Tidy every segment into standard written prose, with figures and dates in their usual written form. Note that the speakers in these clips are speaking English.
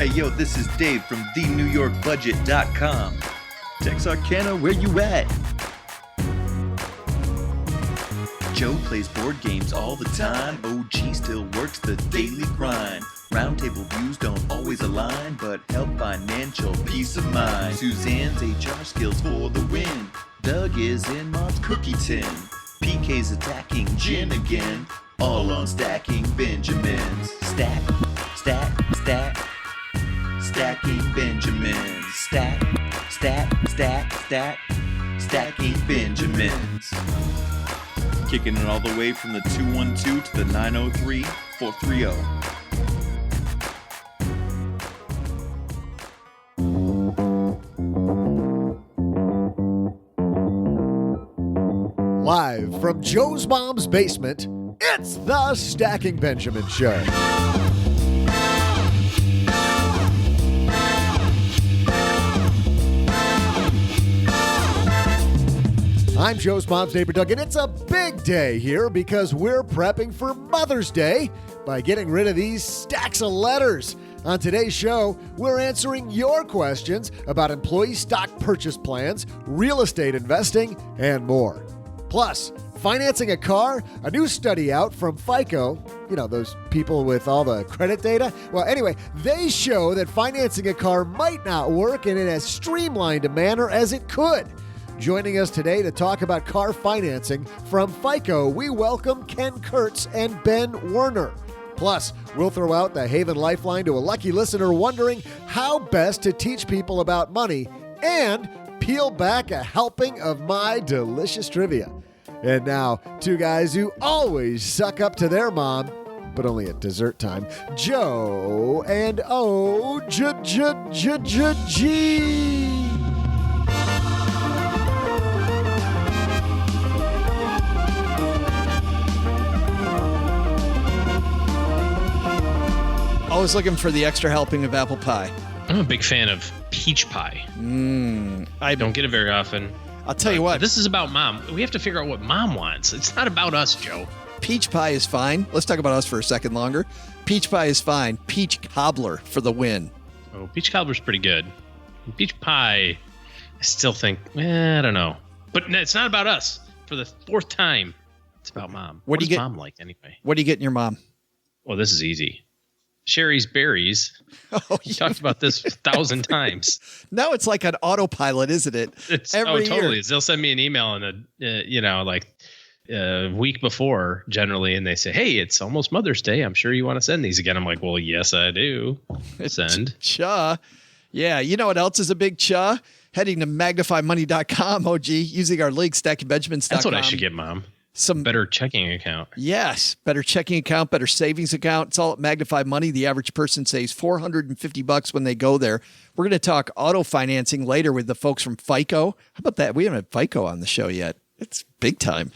Hey, yo, this is Dave from thenewyorkbudget.com. Texarkana, where you at? Joe plays board games all the time. OG still works the daily grind. Roundtable views don't always align, but help financial peace of mind. Suzanne's HR skills for the win. Doug is in Mom's cookie tin. PK's attacking Jen again. All on Stacking Benjamins. Stack, stack, stack. Stacking Benjamins. Stack, stack, stack, stack. Stacking Benjamins. Kicking it all the way from the 212 to the 903-430. Live from Joe's mom's basement, it's the Stacking Benjamin Show. I'm Joe's mom's neighbor, Doug, and it's a big day here because we're prepping for Mother's Day by getting rid of these stacks of letters. On today's show, we're answering your questions about employee stock purchase plans, real estate investing, and more. Plus, financing a car, a new study out from FICO, you know, those people with all the credit data. Well, anyway, they show that financing a car might not work in as streamlined a manner as it could. Joining us today to talk about car financing from FICO, we welcome Ken Kurtz and Ben Werner. Plus, we'll throw out the Haven Lifeline to a lucky listener wondering how best to teach people about money and peel back a helping of my delicious trivia. And now, two guys who always suck up to their mom, but only at dessert time, Joe and O-G. Always looking for the extra helping of apple pie. I'm a big fan of peach pie. I don't get it very often. I'll tell you what. This is about Mom. We have to figure out what Mom wants. It's not about us, Joe. Peach pie is fine. Let's talk about us for a second longer. Peach pie is fine. Peach cobbler for the win. Oh, peach cobbler's pretty good. Peach pie, I still think, I don't know. But it's not about us. For the fourth time, it's about Mom. What does Mom like anyway? What do you get in your mom? Well, this is easy. Sherry's Berries. Oh, we talked about this 1,000 times. Now it's like an autopilot, isn't it? Totally. They'll send me an email in a week before generally, and they say, "Hey, it's almost Mother's Day. I'm sure you want to send these again." I'm like, "Well, yes, I do." Send. Cha. Yeah. You know what else is a big cha? Heading to magnifymoney.com, OG, using our link, stackingbenjamins.com. That's what I should get, Mom. Some better checking account. Yes, better checking account, better savings account. It's all at Magnify Money. The average person saves $450 when they go there. We're going to talk auto financing later with the folks from FICO. How about that? We haven't had FICO on the show yet. It's big time.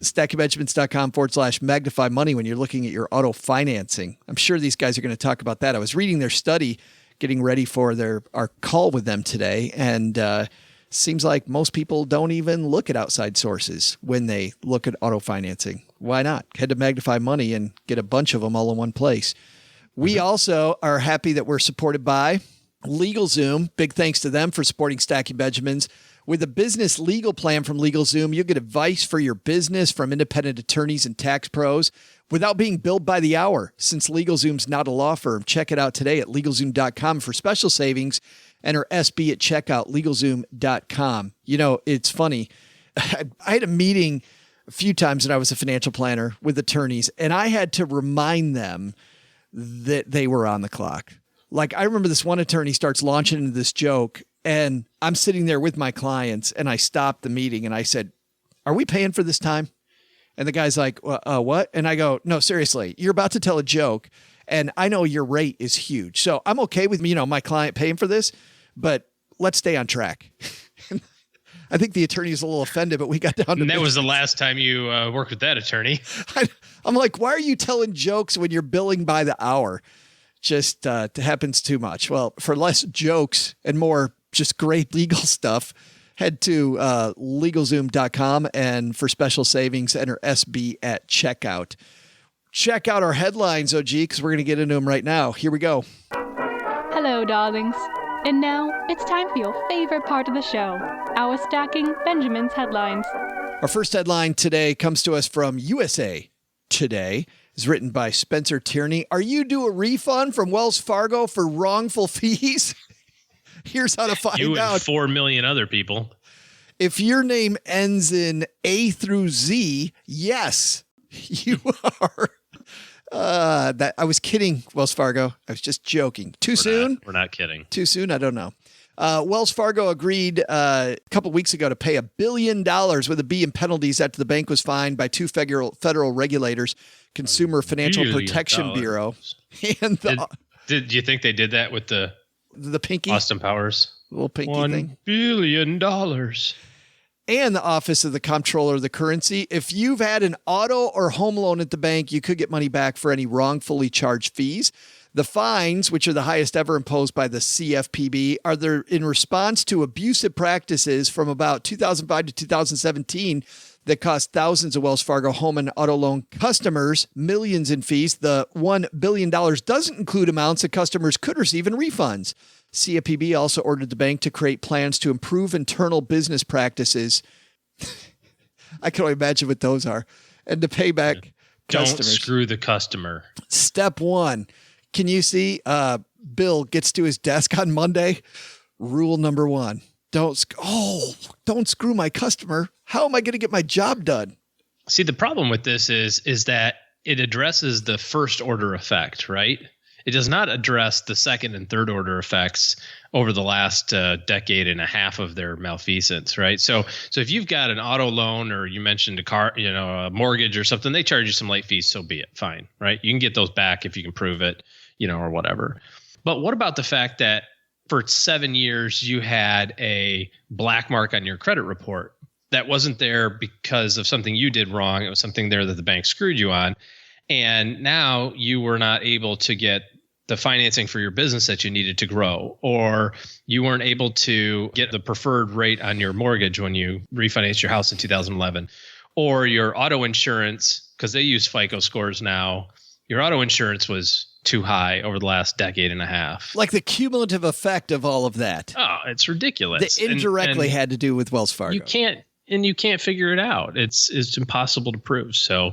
stackingbenjamins.com/Magnify Money when you're looking at your auto financing. I'm sure these guys are going to talk about that. I was reading their study, getting ready for our call with them today, and seems like most people don't even look at outside sources when they look at auto financing. Why not? Head to Magnify Money and get a bunch of them all in one place. We also are happy that we're supported by LegalZoom. Big thanks to them for supporting Stacking Benjamins. With a business legal plan from LegalZoom, you'll get advice for your business from independent attorneys and tax pros without being billed by the hour. Since LegalZoom's not a law firm, check it out today at LegalZoom.com for special savings. Enter SB at checkout, LegalZoom.com. You know, it's funny. I had a meeting a few times when I was a financial planner with attorneys, and I had to remind them that they were on the clock. Like, I remember this one attorney starts launching into this joke, and I'm sitting there with my clients, and I stopped the meeting, and I said, "Are we paying for this time?" And the guy's like, what? And I go, "No, seriously, you're about to tell a joke. And I know your rate is huge. So I'm okay with, my client paying for this, but let's stay on track." I think the attorney is a little offended, but we got down to And that was the last time you worked with that attorney. I'm like, why are you telling jokes when you're billing by the hour? Just happens too much. Well, for less jokes and more just great legal stuff, head to LegalZoom.com, and for special savings, enter SB at checkout. Check out our headlines, OG, because we're going to get into them right now. Here we go. Hello, darlings. And now, it's time for your favorite part of the show, our Stacking Benjamin's headlines. Our first headline today comes to us from USA Today. It's written by Spencer Tierney. Are you due a refund from Wells Fargo for wrongful fees? Here's how to find out. You and 4 million other people. If your name ends in A through Z, yes, you are. That I was kidding, Wells Fargo. I was just joking. Too soon? We're not kidding. Too soon? I don't know. Wells Fargo agreed a couple weeks ago to pay $1 billion with a B in penalties after the bank was fined by two federal regulators, Consumer Financial Protection Bureau. And Did you think they did that with the pinky? Austin Powers? Little pinky thing. $1 billion. And the Office of the Comptroller of the Currency. If you've had an auto or home loan at the bank, you could get money back for any wrongfully charged fees. The fines, which are the highest ever imposed by the CFPB, are there in response to abusive practices from about 2005 to 2017 that cost thousands of Wells Fargo home and auto loan customers millions in fees. The $1 billion doesn't include amounts that customers could receive in refunds. CFPB also ordered the bank to create plans to improve internal business practices. I can only imagine what those are. And to pay back customers. Don't screw the customer. Step one. Can you see Bill gets to his desk on Monday? Rule number one. Don't screw my customer. How am I going to get my job done? See, the problem with this is that it addresses the first order effect, right? It does not address the second and third order effects over the last decade and a half of their malfeasance, right? So if you've got an auto loan or you mentioned a car, a mortgage or something, they charge you some late fees, so be it, fine, right? You can get those back if you can prove it, or whatever. But what about the fact that for 7 years you had a black mark on your credit report that wasn't there because of something you did wrong? It was something there that the bank screwed you on. And now you were not able to get the financing for your business that you needed to grow, or you weren't able to get the preferred rate on your mortgage when you refinanced your house in 2011, or your auto insurance, because they use FICO scores now, your auto insurance was too high over the last decade and a half. Like the cumulative effect of all of that. Oh, it's ridiculous. That indirectly had to do with Wells Fargo. You can't figure it out. It's impossible to prove. So,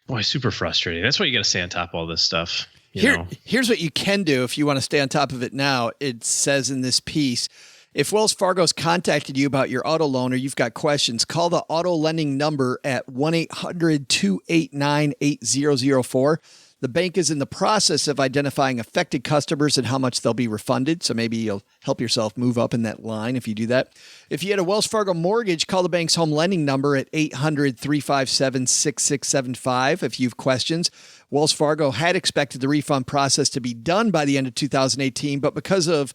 boy, super frustrating. That's why you got to stay on top of all this stuff. Here's what you can do if you want to stay on top of it now. It says in this piece, if Wells Fargo's contacted you about your auto loan or you've got questions, call the auto lending number at 1-800-289-8004. The bank is in the process of identifying affected customers and how much they'll be refunded. So maybe you'll help yourself move up in that line if you do that. If you had a Wells Fargo mortgage, call the bank's home lending number at 800-357-6675 if you have questions. Wells Fargo had expected the refund process to be done by the end of 2018, but because of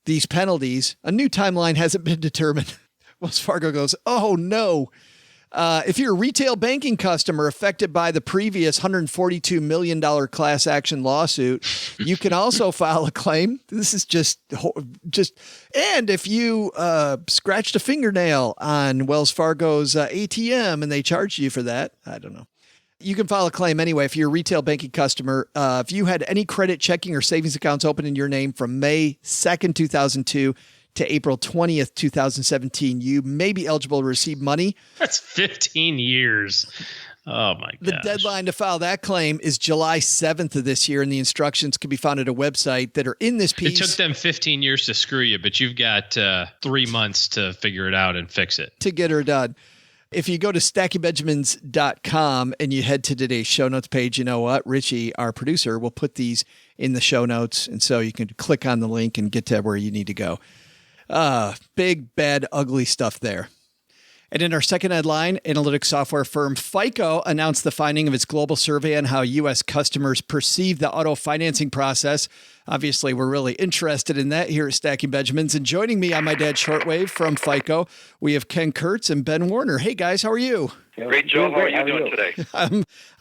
these penalties, a new timeline hasn't been determined. Wells Fargo goes, oh no. If you're a retail banking customer affected by the previous $142 million class action lawsuit, you can also file a claim. This is just, and if you scratched a fingernail on Wells Fargo's ATM and they charged you for that, I don't know. You can file a claim anyway if you're a retail banking customer. If you had any credit, checking, or savings accounts open in your name from May 2nd, 2002 to April 20th, 2017, you may be eligible to receive money. That's 15 years. Oh, my God. The deadline to file that claim is July 7th of this year, and the instructions can be found at a website that are in this piece. It took them 15 years to screw you, but you've got 3 months to figure it out and fix it. To get her done. If you go to stackingbenjamins.com and you head to today's show notes page, you know what? Richie, our producer, will put these in the show notes, and so you can click on the link and get to where you need to go. Big, bad, ugly stuff there. And in our second headline, analytics software firm FICO announced the finding of its global survey on how U.S. customers perceive the auto financing process. Obviously, we're really interested in that here at Stacking Benjamins. And joining me on my dad's shortwave from FICO, we have Ken Kurtz and Ben Warner. Hey, guys, how are you? Great, Joe. How are you doing today?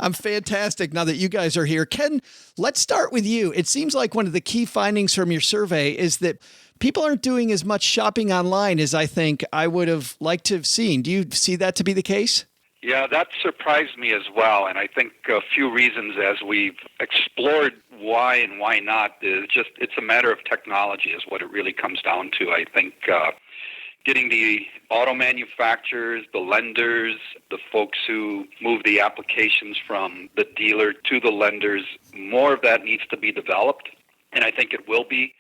I'm fantastic now that you guys are here. Ken, let's start with you. It seems like one of the key findings from your survey is that people aren't doing as much shopping online as I think I would have liked to have seen. Do you see that to be the case? Yeah, that surprised me as well. And I think a few reasons as we've explored why and why not is just it's a matter of technology is what it really comes down to. I think getting the auto manufacturers, the lenders, the folks who move the applications from the dealer to the lenders, more of that needs to be developed. And I think it will be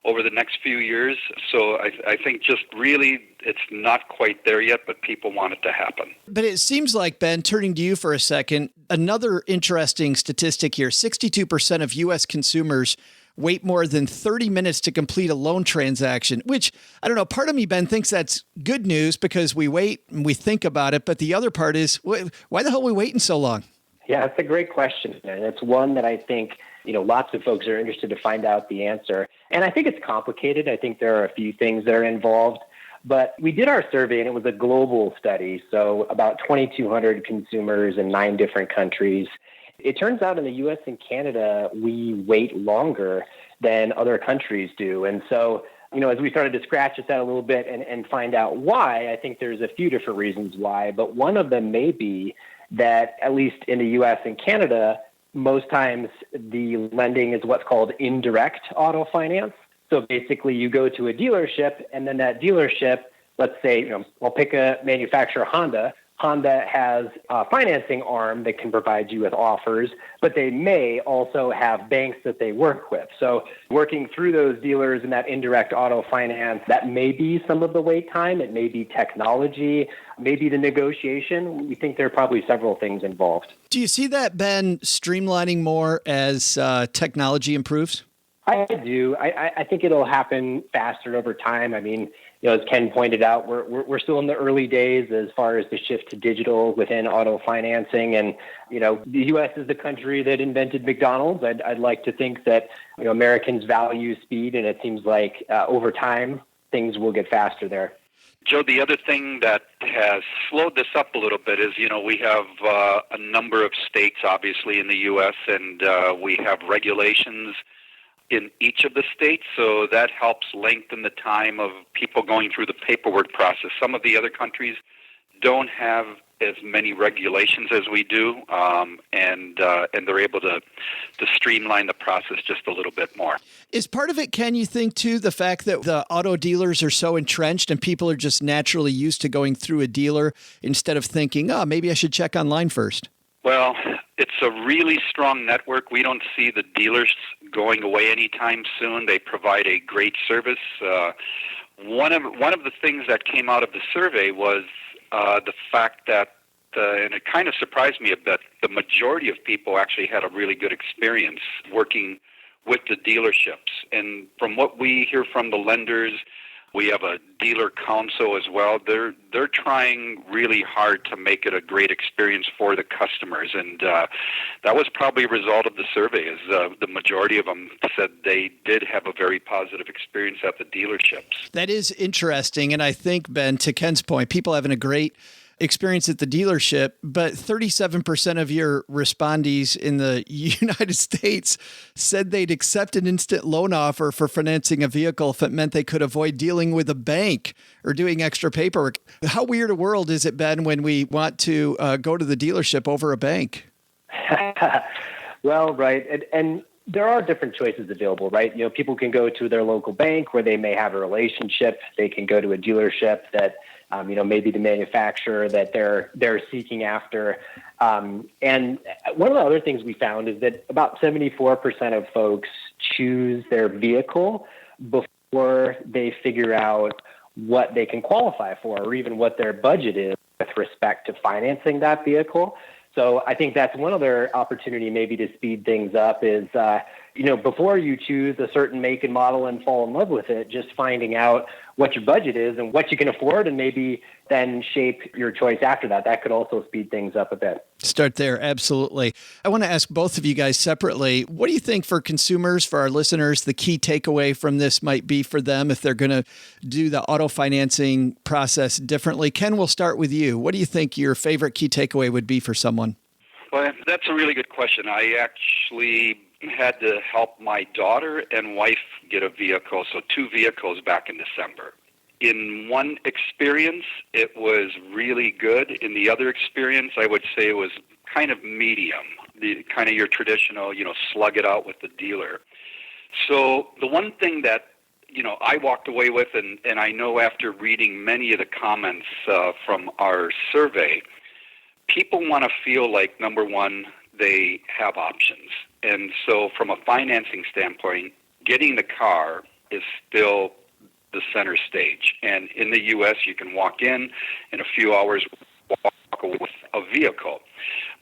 over the next few years. So I think just really it's not quite there yet, but people want it to happen. But it seems like, Ben, turning to you for a second, another interesting statistic here, 62% of U.S. consumers wait more than 30 minutes to complete a loan transaction, which, I don't know, part of me, Ben, thinks that's good news because we wait and we think about it. But the other part is, why the hell are we waiting so long? Yeah, it's a great question. And it's one that I think, lots of folks are interested to find out the answer. And I think it's complicated. I think there are a few things that are involved. But we did our survey, and it was a global study. So about 2,200 consumers in 9 different countries. It turns out in the U.S. and Canada, we wait longer than other countries do. And so, as we started to scratch this out a little bit and find out why, I think there's a few different reasons why. But one of them may be that, at least in the U.S. and Canada, most times the lending is what's called indirect auto finance. So basically you go to a dealership and then that dealership, let's say, I'll pick a manufacturer, Honda. Honda has a financing arm that can provide you with offers, but they may also have banks that they work with. So working through those dealers and that indirect auto finance, that may be some of the wait time. It may be technology, maybe the negotiation. We think there are probably several things involved. Do you see that, Ben, streamlining more as technology improves? I do. I think it'll happen faster over time. I mean, as Ken pointed out, we're still in the early days as far as the shift to digital within auto financing. And, the U.S. is the country that invented McDonald's. I'd like to think that, Americans value speed, and it seems like over time, things will get faster there. Joe, the other thing that has slowed this up a little bit is, we have a number of states, obviously, in the U.S., and we have regulations in each of the states, so that helps lengthen the time of people going through the paperwork process. Some of the other countries don't have as many regulations as we do, and they're able to streamline the process just a little bit more. Is part of it, Ken, you think, too, the fact that the auto dealers are so entrenched and people are just naturally used to going through a dealer instead of thinking, maybe I should check online first? Well, it's a really strong network. We don't see the dealers going away anytime soon. They provide a great service. One of the things that came out of the survey was the fact that, and it kind of surprised me a bit, the majority of people actually had a really good experience working with the dealerships. And from what we hear from the lenders, we have a dealer council as well. They're trying really hard to make it a great experience for the customers, and that was probably a result of the survey. Is the majority of them said they did have a very positive experience at the dealerships. That is interesting, and I think, Ben, to Ken's point, people having a great experience at the dealership, but 37% of your respondees in the United States said they'd accept an instant loan offer for financing a vehicle if it meant they could avoid dealing with a bank or doing extra paperwork. How weird a world is it, Ben, when we want to go to the dealership over a bank? Well, right. And there are different choices available, right? People can go to their local bank where they may have a relationship. They can go to a dealership that maybe the manufacturer that they're seeking after. And one of the other things we found is that about 74% of folks choose their vehicle before they figure out what they can qualify for or even what their budget is with respect to financing that vehicle. So I think that's one other opportunity maybe to speed things up is, before you choose a certain make and model and fall in love with it, just finding out what your budget is and what you can afford and maybe then shape your choice after that. That could also speed things up a bit. Start there. Absolutely. I want to ask both of you guys separately, what do you think for consumers, for our listeners, the key takeaway from this might be for them if they're going to do the auto financing process differently? Ken, we'll start with you. What do you think your favorite key takeaway would be for someone? Well, that's a really good question. I actually had to help my daughter and wife get a vehicle, so 2 vehicles back in December. In one experience, it was really good. In the other experience, I would say it was kind of medium, the kind of your traditional, slug it out with the dealer. So the one thing that, I walked away with, and I know after reading many of the comments from our survey, people want to feel like, number one, they have options. And so from a financing standpoint, getting the car is still the center stage. And in the U.S., you can walk in a few hours, walk away with a vehicle.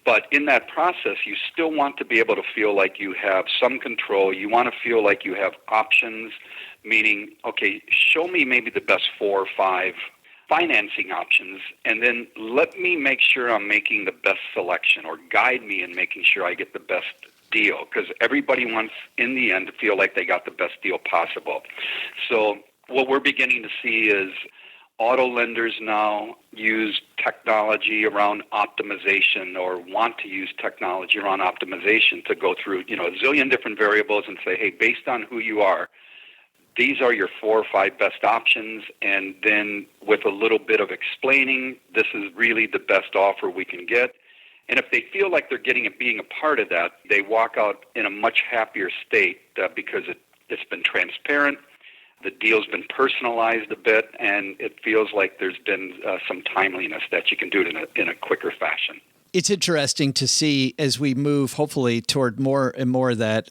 But in that process, you still want to be able to feel like you have some control. You want to feel like you have options, meaning, okay, show me maybe the best 4 or 5 financing options, and then let me make sure I'm making the best selection, or guide me in making sure I get the best deal, because everybody wants, in the end, to feel like they got the best deal possible. So what we're beginning to see is auto lenders now use technology around optimization, or want to use technology around optimization to go through, a zillion different variables and say, hey, based on who you are, these are your 4 or 5 best options, and then with a little bit of explaining, this is really the best offer we can get. And if they feel like they're being a part of that, they walk out in a much happier state because it's been transparent, the deal's been personalized a bit, and it feels like there's been some timeliness that you can do it in a quicker fashion. It's interesting to see as we move, hopefully, toward more and more of that.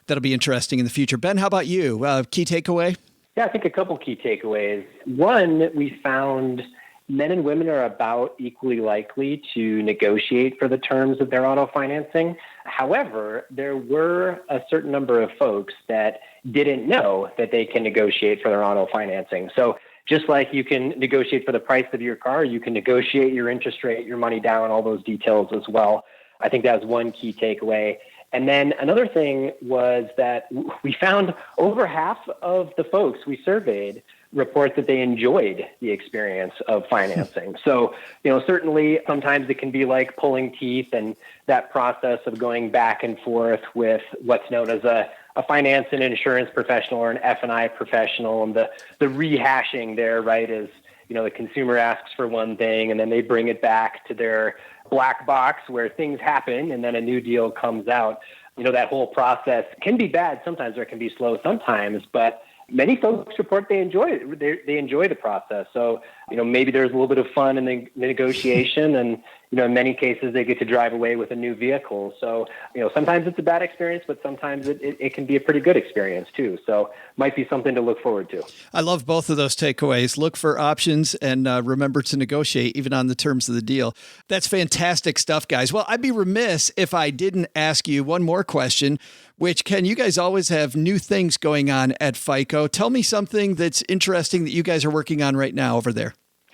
That'll be interesting in the future. Ben, how about you? Key takeaway? Yeah, I think a couple key takeaways. One, we found men and women are about equally likely to negotiate for the terms of their auto financing. However, there were a certain number of folks that didn't know that they can negotiate for their auto financing. So just like you can negotiate for the price of your car, you can negotiate your interest rate, your money down, all those details as well. I think that was one key takeaway. And then another thing was that we found over half of the folks we surveyed report that they enjoyed the experience of financing. So, certainly sometimes it can be like pulling teeth, and that process of going back and forth with what's known as a finance and insurance professional or an F&I professional, and the rehashing there, right, is, the consumer asks for one thing and then they bring it back to their black box where things happen and then a new deal comes out. That whole process can be bad sometimes, or it can be slow sometimes, but many folks report they enjoy it. They enjoy the process. So, maybe there's a little bit of fun in the negotiation, and, in many cases they get to drive away with a new vehicle. So, sometimes it's a bad experience, but sometimes it can be a pretty good experience too. So might be something to look forward to. I love both of those takeaways. Look for options and remember to negotiate even on the terms of the deal. That's fantastic stuff, guys. Well, I'd be remiss if I didn't ask you one more question, which, Ken, you guys always have new things going on at FICO. Tell me something that's interesting that you guys are working on right now over there.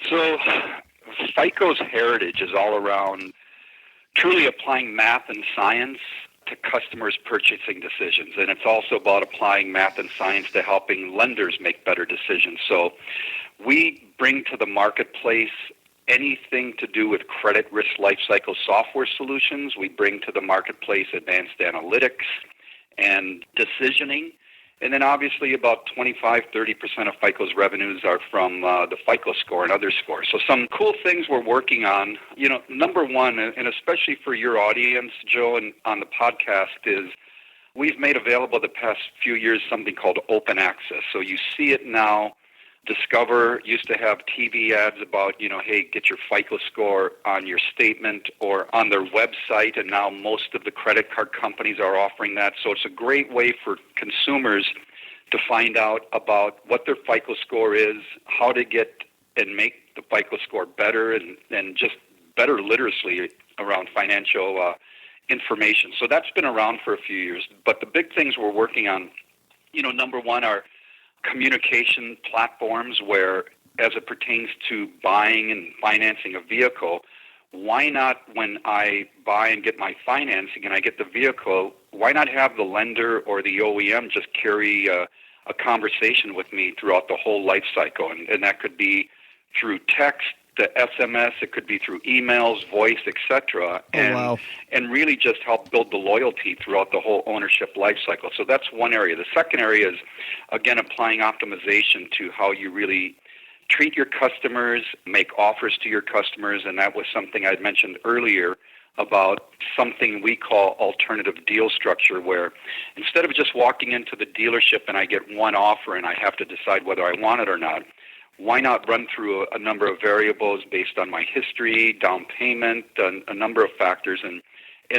So FICO's heritage is all around truly applying math and science to customers' purchasing decisions. And it's also about applying math and science to helping lenders make better decisions. So we bring to the marketplace anything to do with credit risk lifecycle software solutions. We bring to the marketplace advanced analytics and decisioning. And then obviously about 25-30% of FICO's revenues are from the FICO score and other scores. So some cool things we're working on, number one, and especially for your audience, Joe, and on the podcast, is we've made available the past few years something called open access. So you see it now. Discover used to have TV ads about, hey, get your FICO score on your statement or on their website, and now most of the credit card companies are offering that. So it's a great way for consumers to find out about what their FICO score is, how to get and make the FICO score better, and just better literacy around financial information. So that's been around for a few years. But the big things we're working on, number one are communication platforms where, as it pertains to buying and financing a vehicle, why not, when I buy and get my financing and I get the vehicle, why not have the lender or the OEM just carry a conversation with me throughout the whole life cycle? And that could be through text, the SMS, it could be through emails, voice, etc. And really just help build the loyalty throughout the whole ownership life cycle. So that's one area. The second area is, again, applying optimization to how you really treat your customers, make offers to your customers, and that was something I'd mentioned earlier about something we call alternative deal structure, where instead of just walking into the dealership and I get one offer and I have to decide whether I want it or not, why not run through a number of variables based on my history, down payment, a number of factors, and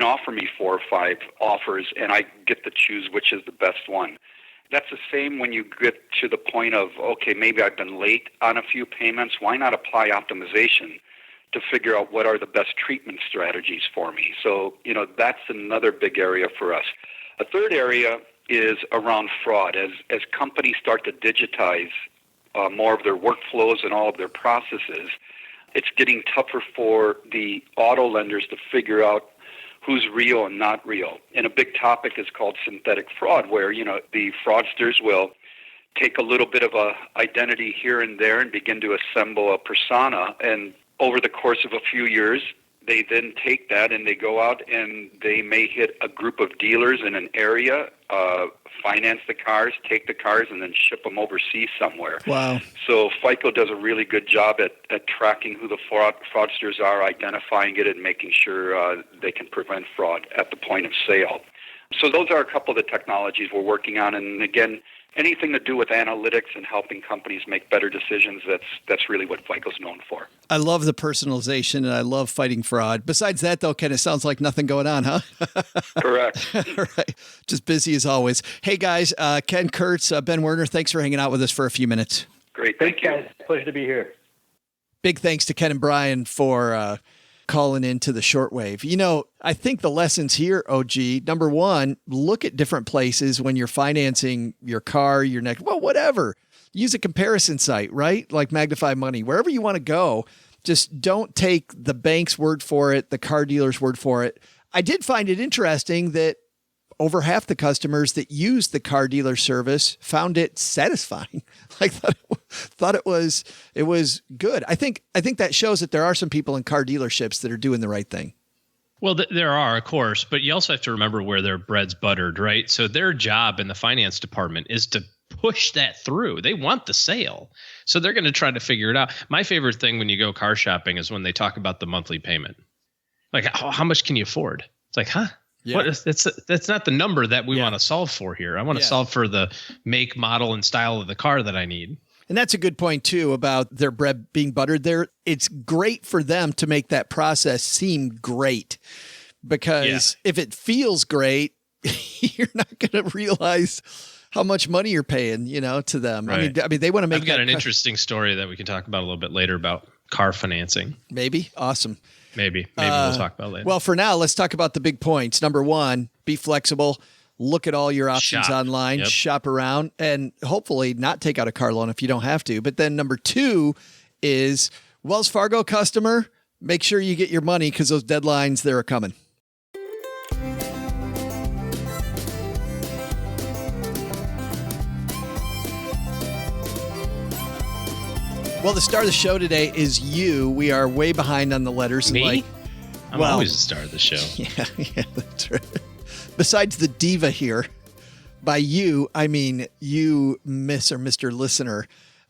offer me 4 or 5 offers, and I get to choose which is the best one. That's the same when you get to the point of, okay, maybe I've been late on a few payments. Why not apply optimization to figure out what are the best treatment strategies for me? So, that's another big area for us. A third area is around fraud. As companies start to digitize more of their workflows and all of their processes, it's getting tougher for the auto lenders to figure out who's real and not real. And a big topic is called synthetic fraud, where, the fraudsters will take a little bit of a identity here and there and begin to assemble a persona. And over the course of a few years, they then take that and they go out and they may hit a group of dealers in an area, finance the cars, take the cars, and then ship them overseas somewhere. Wow. So FICO does a really good job at tracking who the fraudsters are, identifying it, and making sure they can prevent fraud at the point of sale. So those are a couple of the technologies we're working on. And again, anything to do with analytics and helping companies make better decisions, that's really what FICO's known for. I love the personalization, and I love fighting fraud. Besides that, though, Ken, it sounds like nothing going on, huh? Correct. All right. Just busy as always. Hey, guys, Ken Kurtz, Ben Werner, thanks for hanging out with us for a few minutes. Great. Thank you. Guys, pleasure to be here. Big thanks to Ken and Brian for calling into the shortwave. I think the lessons here, OG, number one, look at different places when you're financing your car, your next, whatever. Use a comparison site, right? Like Magnify Money, wherever you want to go. Just don't take the bank's word for it, the car dealer's word for it. I did find it interesting that over half the customers that used the car dealer service found it satisfying. Thought it was good. I think that shows that there are some people in car dealerships that are doing the right thing. Well, there are, of course, but you also have to remember where their bread's buttered, right? So their job in the finance department is to push that through. They want the sale. So they're going to try to figure it out. My favorite thing when you go car shopping is when they talk about the monthly payment. Like, how much can you afford? It's like, huh? Yeah. That's not the number that we want to solve for here. I want to solve for the make, model, and style of the car that I need. And that's a good point, too, about their bread being buttered there. It's great for them to make that process seem great, because if it feels great, you're not going to realize how much money you're paying, to them. Right. I mean, they want to make. I've got an interesting story that we can talk about a little bit later about car financing. Maybe. Awesome. Maybe we'll talk about it later. Well, for now, let's talk about the big points. Number one, be flexible. Look at all your options online, shop around, and hopefully not take out a car loan if you don't have to. But then number two is Wells Fargo customer, make sure you get your money because those deadlines, they're coming. Well, the star of the show today is you. We are way behind on the letters. Me? I'm always the star of the show. Yeah, that's right. Besides the diva here, by you, I mean you, Miss or Mr. Listener,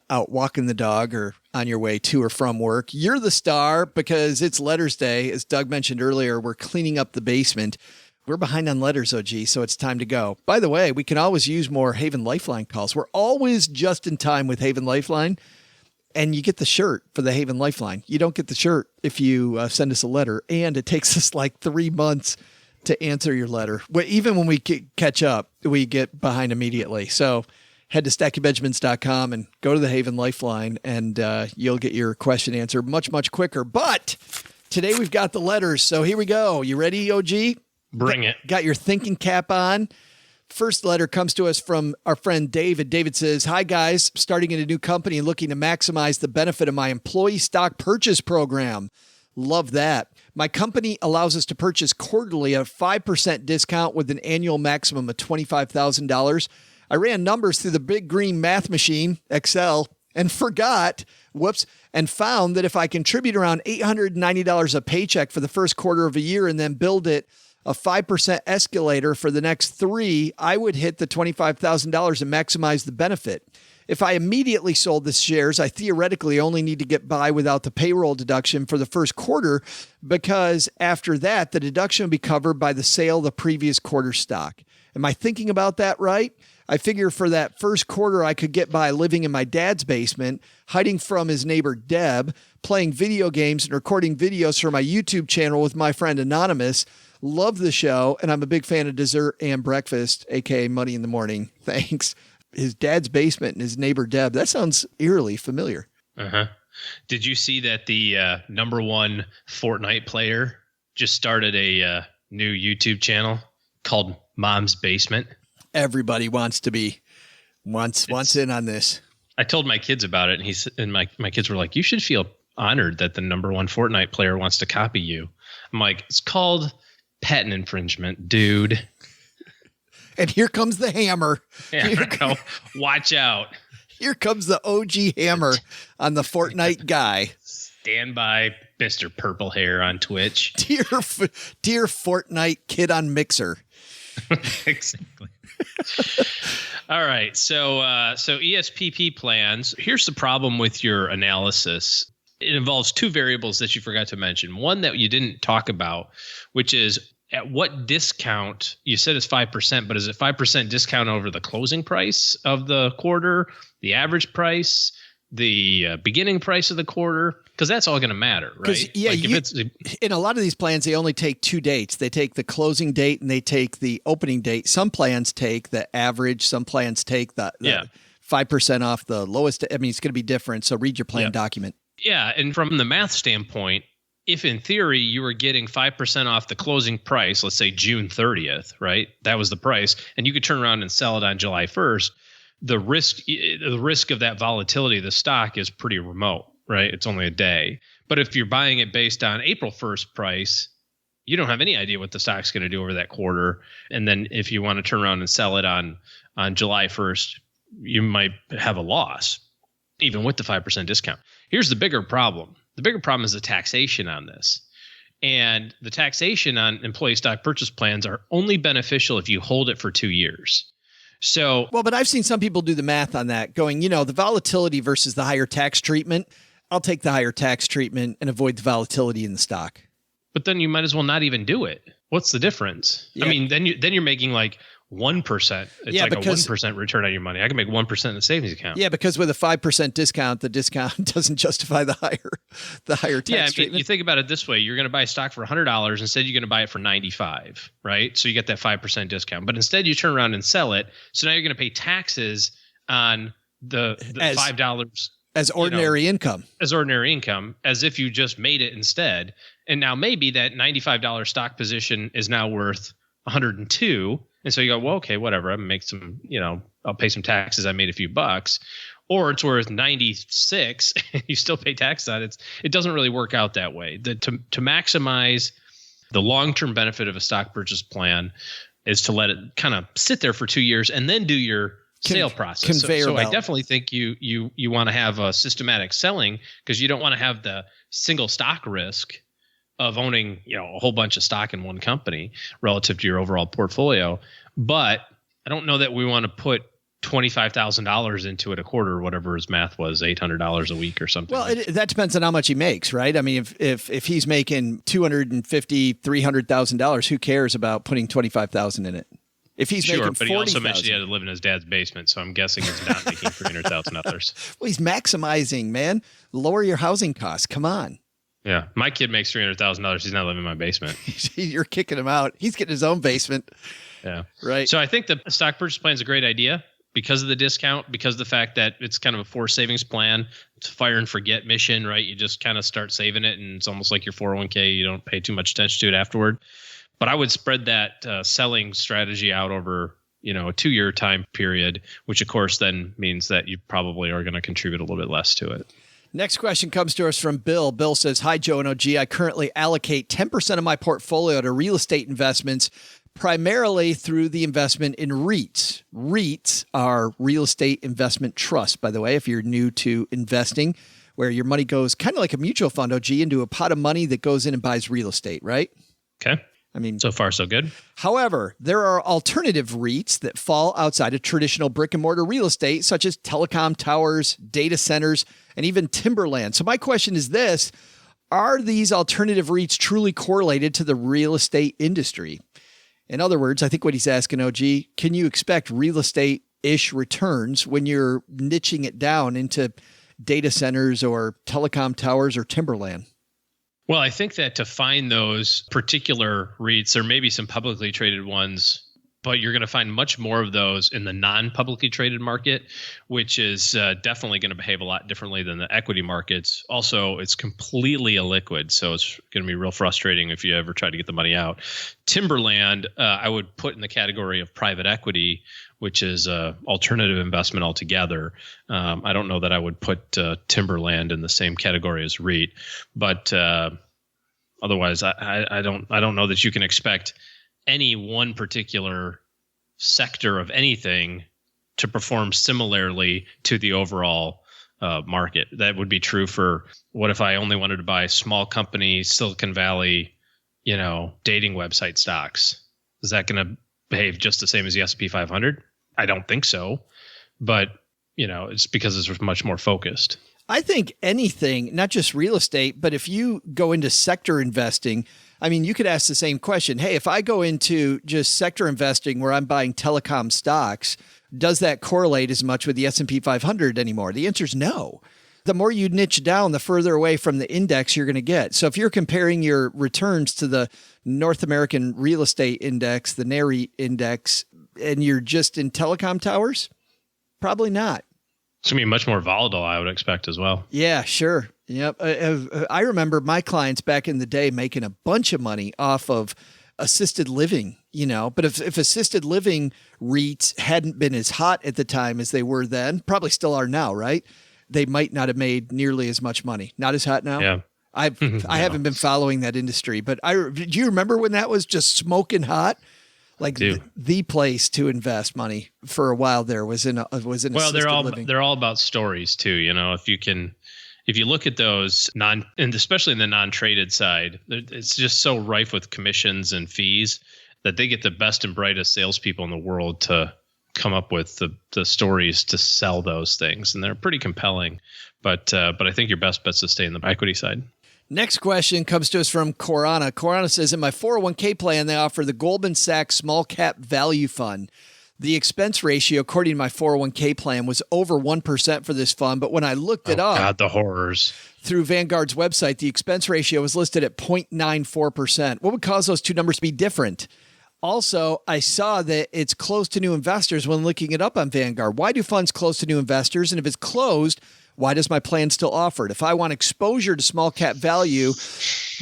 out walking the dog or on your way to or from work. You're the star because it's Letters Day. As Doug mentioned earlier, we're cleaning up the basement. We're behind on letters, OG, so it's time to go. By the way, we can always use more Haven Lifeline calls. We're always just in time with Haven Lifeline. And you get the shirt for the Haven Lifeline. You don't get the shirt if you send us a letter. And it takes us like 3 months to answer your letter. Even when we catch up, we get behind immediately. So head to stackingbenjamins.com and go to the Haven Lifeline, and you'll get your question answered much, much quicker. But today we've got the letters. So here we go. You ready, OG? Bring it. Got your thinking cap on? First letter comes to us from our friend David. David says, hi, guys. Starting in a new company and looking to maximize the benefit of my employee stock purchase program. Love that. My company allows us to purchase quarterly at a 5% discount with an annual maximum of $25,000. I ran numbers through the big green math machine, Excel, and found that if I contribute around $890 a paycheck for the first quarter of a year and then build it a 5% escalator for the next 3, I would hit the $25,000 and maximize the benefit. If I immediately sold the shares, I theoretically only need to get by without the payroll deduction for the first quarter, because after that, the deduction will be covered by the sale of the previous quarter stock. Am I thinking about that right? I figure for that first quarter, I could get by living in my dad's basement, hiding from his neighbor Deb, playing video games and recording videos for my YouTube channel with my friend Anonymous. Love the show, and I'm a big fan of dessert and breakfast, aka Money in the Morning. Thanks. His dad's basement and his neighbor Deb. That sounds eerily familiar. Uh-huh. Did you see that the number one Fortnite player just started a new YouTube channel called Mom's Basement? Everybody wants in on this. I told my kids about it, and my kids were like, "You should feel honored that the number one Fortnite player wants to copy you." I'm like, "It's called patent infringement, dude." And here comes the hammer. Yeah, watch out. Here comes the OG hammer on the Fortnite guy. Stand by, Mr. Purple Hair on Twitch. Dear Fortnite kid on Mixer. Exactly. All right. So ESPP plans. Here's the problem with your analysis. It involves two variables that you forgot to mention. One that you didn't talk about, which is at what discount. You said it's 5%, but is it 5% discount over the closing price of the quarter, the average price, the beginning price of the quarter? Because that's all going to matter, right? Yeah, in a lot of these plans, they only take two dates. They take the closing date and they take the opening date. Some plans take the average. Some plans take the 5% off the lowest. I mean, it's going to be different. So read your plan document. Yeah, and from the math standpoint, if in theory you were getting 5% off the closing price, let's say June 30th, right? That was the price, and you could turn around and sell it on July 1st. The risk of that volatility of the stock is pretty remote, right? It's only a day. But if you're buying it based on April 1st price, you don't have any idea what the stock's going to do over that quarter. And then if you want to turn around and sell it on July 1st, you might have a loss, even with the 5% discount. Here's the bigger problem. The bigger problem is the taxation on this. And the taxation on employee stock purchase plans are only beneficial if you hold it for 2 years. So, well, but I've seen some people do the math on that going, the volatility versus the higher tax treatment. I'll take the higher tax treatment and avoid the volatility in the stock. But then you might as well not even do it. What's the difference? Yeah. I mean, then you're making like 1%. It's like a 1% return on your money. I can make 1% in the savings account. Yeah, because with a 5% discount, the discount doesn't justify the higher tax treatment. You think about it this way. You're going to buy a stock for $100. Instead, you're going to buy it for $95, right? So you get that 5% discount. But instead, you turn around and sell it. So now you're going to pay taxes on the $5. As ordinary income. As ordinary income, as if you just made it instead. And now maybe that $95 stock position is now worth $102. And so you go, well, okay, whatever. I'm gonna make some, I'll pay some taxes. I made a few bucks, or it's worth 96. And you still pay taxes on it. It doesn't really work out that way. To maximize the long-term benefit of a stock purchase plan is to let it kind of sit there for 2 years and then do your sale process. So I definitely think you want to have a systematic selling, because you don't want to have the single stock risk of owning, a whole bunch of stock in one company relative to your overall portfolio. But I don't know that we want to put $25,000 into it a quarter, or whatever his math was, $800 a week or something. Well, that depends on how much he makes, right? I mean, if he's making $250,000, $300,000, who cares about putting $25,000 in it? If he's making $40,000. But he also mentioned he had to live in his dad's basement, so I'm guessing he's not making $300,000. Well, he's maximizing, man. Lower your housing costs. Come on. Yeah, my kid makes $300,000. He's not living in my basement. You're kicking him out. He's getting his own basement. Yeah, right. So I think the stock purchase plan is a great idea because of the discount, because of the fact that it's kind of a forced savings plan. It's a fire and forget mission, right? You just kind of start saving it, and it's almost like your 401k. You don't pay too much attention to it afterward. But I would spread that selling strategy out over a 2-year time period, which of course then means that you probably are going to contribute a little bit less to it. Next question comes to us from Bill. Bill says, hi, Joe and OG. I currently allocate 10% of my portfolio to real estate investments, primarily through the investment in REITs. REITs are real estate investment trusts, by the way, if you're new to investing, where your money goes kind of like a mutual fund, OG, into a pot of money that goes in and buys real estate, right? Okay. I mean, so far so good. However, there are alternative REITs that fall outside of traditional brick and mortar real estate, such as telecom towers, data centers, and even timberland. So my question is this: are these alternative REITs truly correlated to the real estate industry? In other words, I think what he's asking, OG, can you expect real estate-ish returns when you're niching it down into data centers or telecom towers or timberland? Well, I think that to find those particular REITs, there may be some publicly traded ones, but you're going to find much more of those in the non-publicly traded market, which is definitely going to behave a lot differently than the equity markets. Also, it's completely illiquid, so it's going to be real frustrating if you ever try to get the money out. Timberland, I would put in the category of private equity, which is alternative investment altogether. I don't know that I would put timberland in the same category as REIT, but otherwise, I don't know that you can expect any one particular sector of anything to perform similarly to the overall market. That would be true for what if I only wanted to buy small company, Silicon Valley, dating website stocks? Is that going to behave just the same as the S&P 500? I don't think so, but it's because it's much more focused. I think anything, not just real estate, but if you go into sector investing, I mean, you could ask the same question. Hey, if I go into just sector investing where I'm buying telecom stocks, does that correlate as much with the S&P 500 anymore? The answer is no. The more you niche down, the further away from the index you're going to get. So if you're comparing your returns to the North American Real Estate Index, the NAREIT Index, and you're just in telecom towers, probably not. It's going to be much more volatile, I would expect as well. Yeah, sure. Yep. I remember my clients back in the day making a bunch of money off of assisted living, but if assisted living REITs hadn't been as hot at the time as they were then, probably still are now, right? They might not have made nearly as much money. Not as hot now. Yeah. I haven't been following that industry, but do you remember when that was just smoking hot? Like the place to invest money for a while there was in assisted living. They're all about stories too. If you look at those and especially in the non-traded side, it's just so rife with commissions and fees that they get the best and brightest salespeople in the world to come up with the stories to sell those things, and they're pretty compelling. But I think your best bet's to stay in the equity side. Next question comes to us from Corana. Corana says, in my 401k plan, they offer the Goldman Sachs Small Cap Value Fund. The expense ratio, according to my 401k plan, was over 1% for this fund. But when I looked it up, God, the horrors. Through Vanguard's website, the expense ratio was listed at 0.94%. What would cause those two numbers to be different? Also, I saw that it's closed to new investors when looking it up on Vanguard. Why do funds close to new investors? And if it's closed, why does my plan still offer it? If I want exposure to small cap value,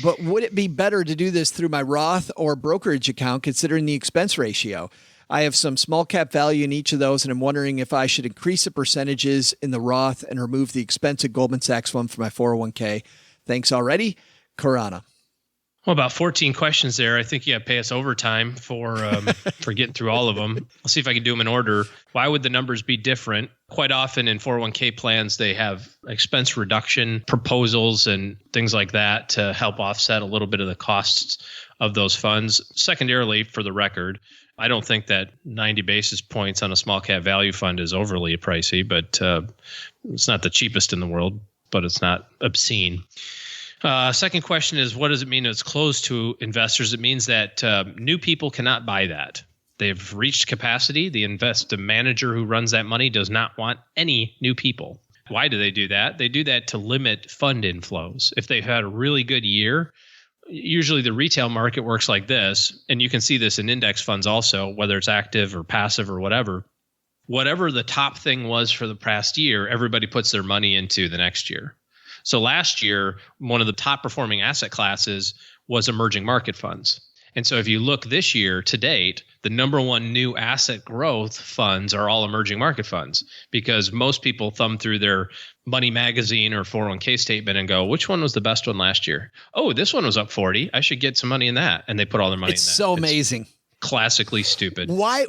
but would it be better to do this through my Roth or brokerage account considering the expense ratio? I have some small cap value in each of those, and I'm wondering if I should increase the percentages in the Roth and remove the expensive Goldman Sachs fund for my 401k. Thanks already, Corana. Well, about 14 questions there. I think you got to pay us overtime for getting through all of them. I'll see if I can do them in order. Why would the numbers be different? Quite often in 401k plans, they have expense reduction proposals and things like that to help offset a little bit of the costs of those funds. Secondarily, for the record, I don't think that 90 basis points on a small cap value fund is overly pricey, but it's not the cheapest in the world, but it's not obscene. Second question is, what does it mean it's closed to investors? It means that new people cannot buy that. They've reached capacity. The manager who runs that money does not want any new people. Why do they do that? They do that to limit fund inflows. If they've had a really good year, usually the retail market works like this, and you can see this in index funds also, whether it's active or passive or whatever. Whatever the top thing was for the past year, everybody puts their money into the next year. So last year, one of the top performing asset classes was emerging market funds. And so if you look this year to date, the number one new asset growth funds are all emerging market funds, because most people thumb through their Money Magazine or 401k statement and go, which one was the best one last year? Oh, this one was up 40. I should get some money in that. And they put all their money in that. It's so amazing. Classically stupid. Why?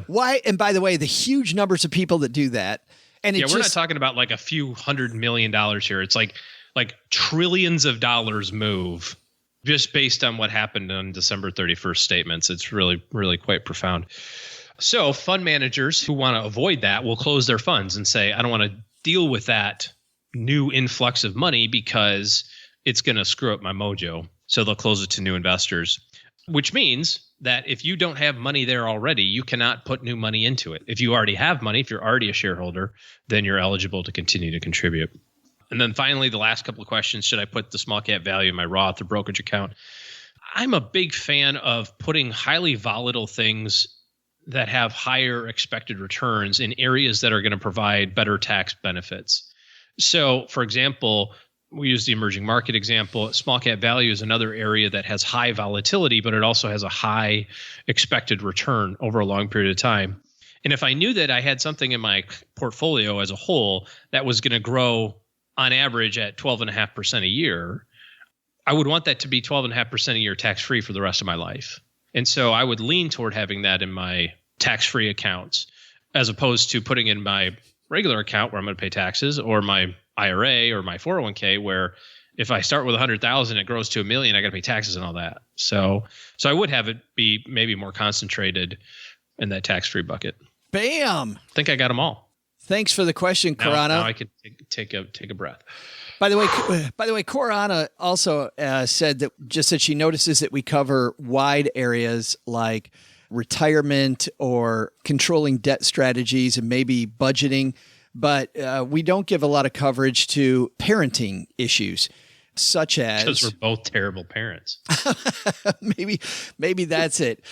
Why? And by the way, the huge numbers of people that do that. And we're not talking about like a few $100 million here. It's like trillions of dollars move just based on what happened on December 31st statements. It's really, really quite profound. So fund managers who want to avoid that will close their funds and say, I don't want to deal with that new influx of money because it's going to screw up my mojo. So they'll close it to new investors, which means that if you don't have money there already, you cannot put new money into it. If you already have money, if you're already a shareholder, then you're eligible to continue to contribute. And then finally, the last couple of questions, should I put the small cap value in my Roth or brokerage account? I'm a big fan of putting highly volatile things that have higher expected returns in areas that are going to provide better tax benefits. So, for example, we use the emerging market example. Small cap value is another area that has high volatility, but it also has a high expected return over a long period of time. And if I knew that I had something in my portfolio as a whole that was going to grow on average at 12.5% a year, I would want that to be 12.5% a year tax-free for the rest of my life. And so I would lean toward having that in my tax-free accounts as opposed to putting in my regular account where I'm going to pay taxes, or my IRA or my 401k where if I start with 100,000, it grows to $1 million, I got to pay taxes and all that. So I would have it be maybe more concentrated in that tax-free bucket. Bam! I think I got them all. Thanks for the question, Corana. Now I can take a breath. By the way, Corana also said that she notices that we cover wide areas like retirement or controlling debt strategies and maybe budgeting, but we don't give a lot of coverage to parenting issues, such as... Because we're both terrible parents. Maybe that's it.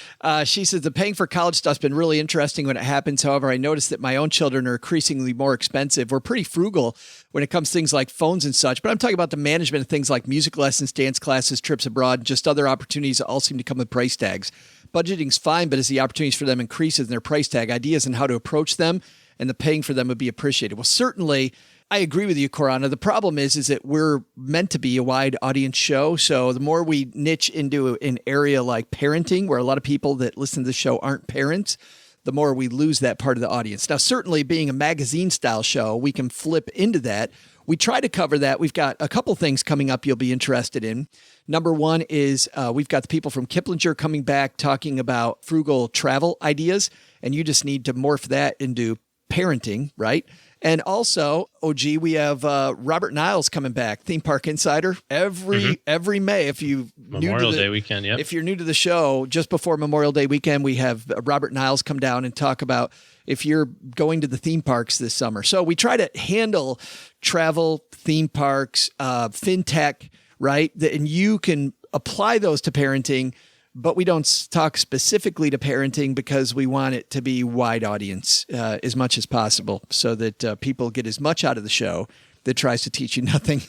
She says, the paying for college stuff's been really interesting when it happens. However, I noticed that my own children are increasingly more expensive. We're pretty frugal when it comes to things like phones and such, but I'm talking about the management of things like music lessons, dance classes, trips abroad, and just other opportunities that all seem to come with price tags. Budgeting's fine, but as the opportunities for them increases in their price tag, ideas on how to approach them and the paying for them would be appreciated. Well, certainly, I agree with you, Corana. The problem is that we're meant to be a wide audience show. So the more we niche into an area like parenting, where a lot of people that listen to the show aren't parents, the more we lose that part of the audience. Now, certainly being a magazine style show, we can flip into that. We try to cover that. We've got a couple things coming up you'll be interested in. Number one is we've got the people from Kiplinger coming back talking about frugal travel ideas, and you just need to morph that into parenting, right? And also, OG, we have Robert Niles coming back, Theme Park Insider, every May. If you Memorial Day weekend, yep. If you're new to the show, just before Memorial Day weekend, we have Robert Niles come down and talk about if you're going to the theme parks this summer. So we try to handle travel, theme parks, fintech, right? And you can apply those to parenting, but we don't talk specifically to parenting because we want it to be wide audience as much as possible so that people get as much out of the show that tries to teach you nothing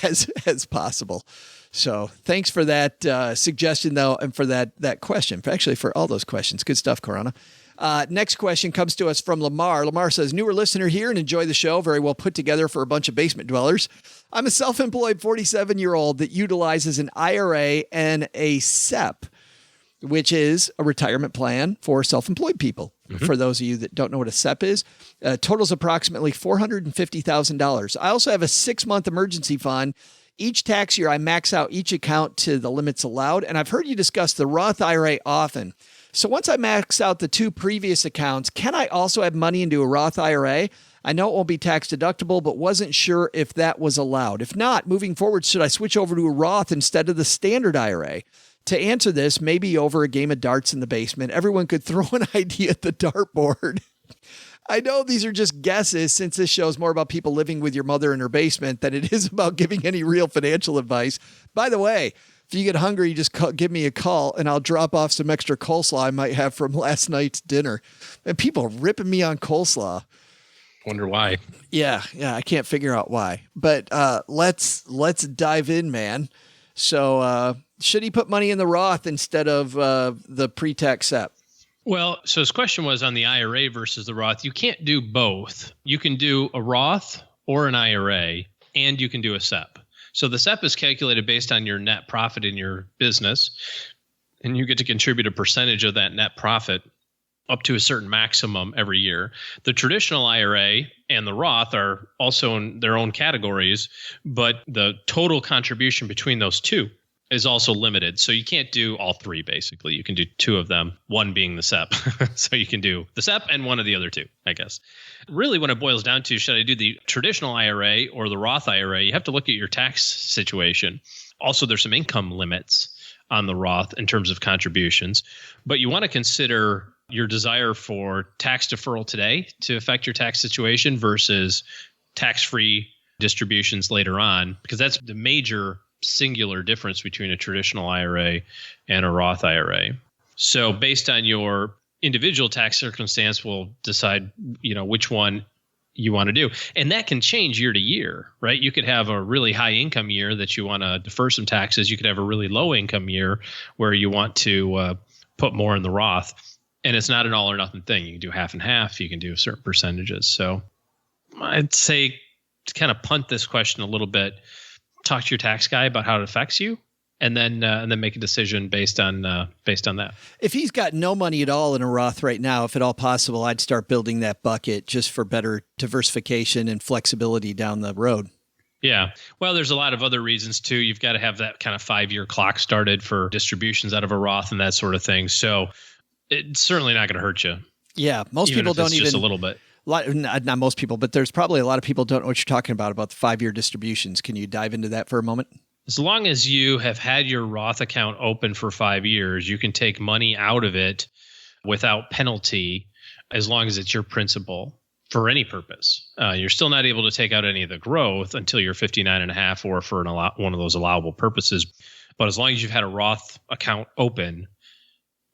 as possible. So thanks for that suggestion, though, and for that question. Actually, for all those questions. Good stuff, Corana. Next question comes to us from Lamar. Lamar says, newer listener here and enjoy the show. Very well put together for a bunch of basement dwellers. I'm a self-employed 47-year-old that utilizes an IRA and a SEP, which is a retirement plan for self-employed people. Mm-hmm. For those of you that don't know what a SEP is, totals approximately $450,000. I also have a 6-month emergency fund. Each tax year, I max out each account to the limits allowed. And I've heard you discuss the Roth IRA often. So once I max out the 2 previous accounts, can I also add money into a Roth IRA? I know it won't be tax deductible, but wasn't sure if that was allowed. If not, moving forward, should I switch over to a Roth instead of the standard IRA? To answer this, maybe over a game of darts in the basement, everyone could throw an idea at the dartboard. I know these are just guesses since this show is more about people living with your mother in her basement than it is about giving any real financial advice. By the way, if you get hungry, you just give me a call and I'll drop off some extra coleslaw I might have from last night's dinner. And people are ripping me on coleslaw. Wonder why. Yeah, I can't figure out why. But let's dive in, man. So should he put money in the Roth instead of the pre-tax SEP? Well, so his question was on the IRA versus the Roth. You can't do both. You can do a Roth or an IRA, and you can do a SEP. So the SEP is calculated based on your net profit in your business, and you get to contribute a percentage of that net profit up to a certain maximum every year. The traditional IRA and the Roth are also in their own categories, but the total contribution between those two is also limited. So you can't do all three, basically. You can do two of them, one being the SEP. So you can do the SEP and one of the other two, I guess. Really, when it boils down to, should I do the traditional IRA or the Roth IRA, you have to look at your tax situation. Also, there's some income limits on the Roth in terms of contributions. But you want to consider your desire for tax deferral today to affect your tax situation versus tax-free distributions later on, because that's the major singular difference between a traditional IRA and a Roth IRA. So based on your individual tax circumstance, we'll decide, which one you want to do. And that can change year to year, right? You could have a really high income year that you want to defer some taxes. You could have a really low income year where you want to put more in the Roth. And it's not an all or nothing thing. You can do half and half. You can do certain percentages. So I'd say to kind of punt this question a little bit, talk to your tax guy about how it affects you, and then make a decision based on that. If he's got no money at all in a Roth right now, if at all possible, I'd start building that bucket just for better diversification and flexibility down the road. Yeah. Well, there's a lot of other reasons too. You've got to have that kind of 5-year clock started for distributions out of a Roth and that sort of thing. So it's certainly not going to hurt you. Yeah. Most people don't even, just a little bit. Not most people, but there's probably a lot of people don't know what you're talking about the 5-year distributions. Can you dive into that for a moment? As long as you have had your Roth account open for 5 years, you can take money out of it without penalty as long as it's your principal for any purpose. You're still not able to take out any of the growth until you're 59 and a half or for one of those allowable purposes. But as long as you've had a Roth account open,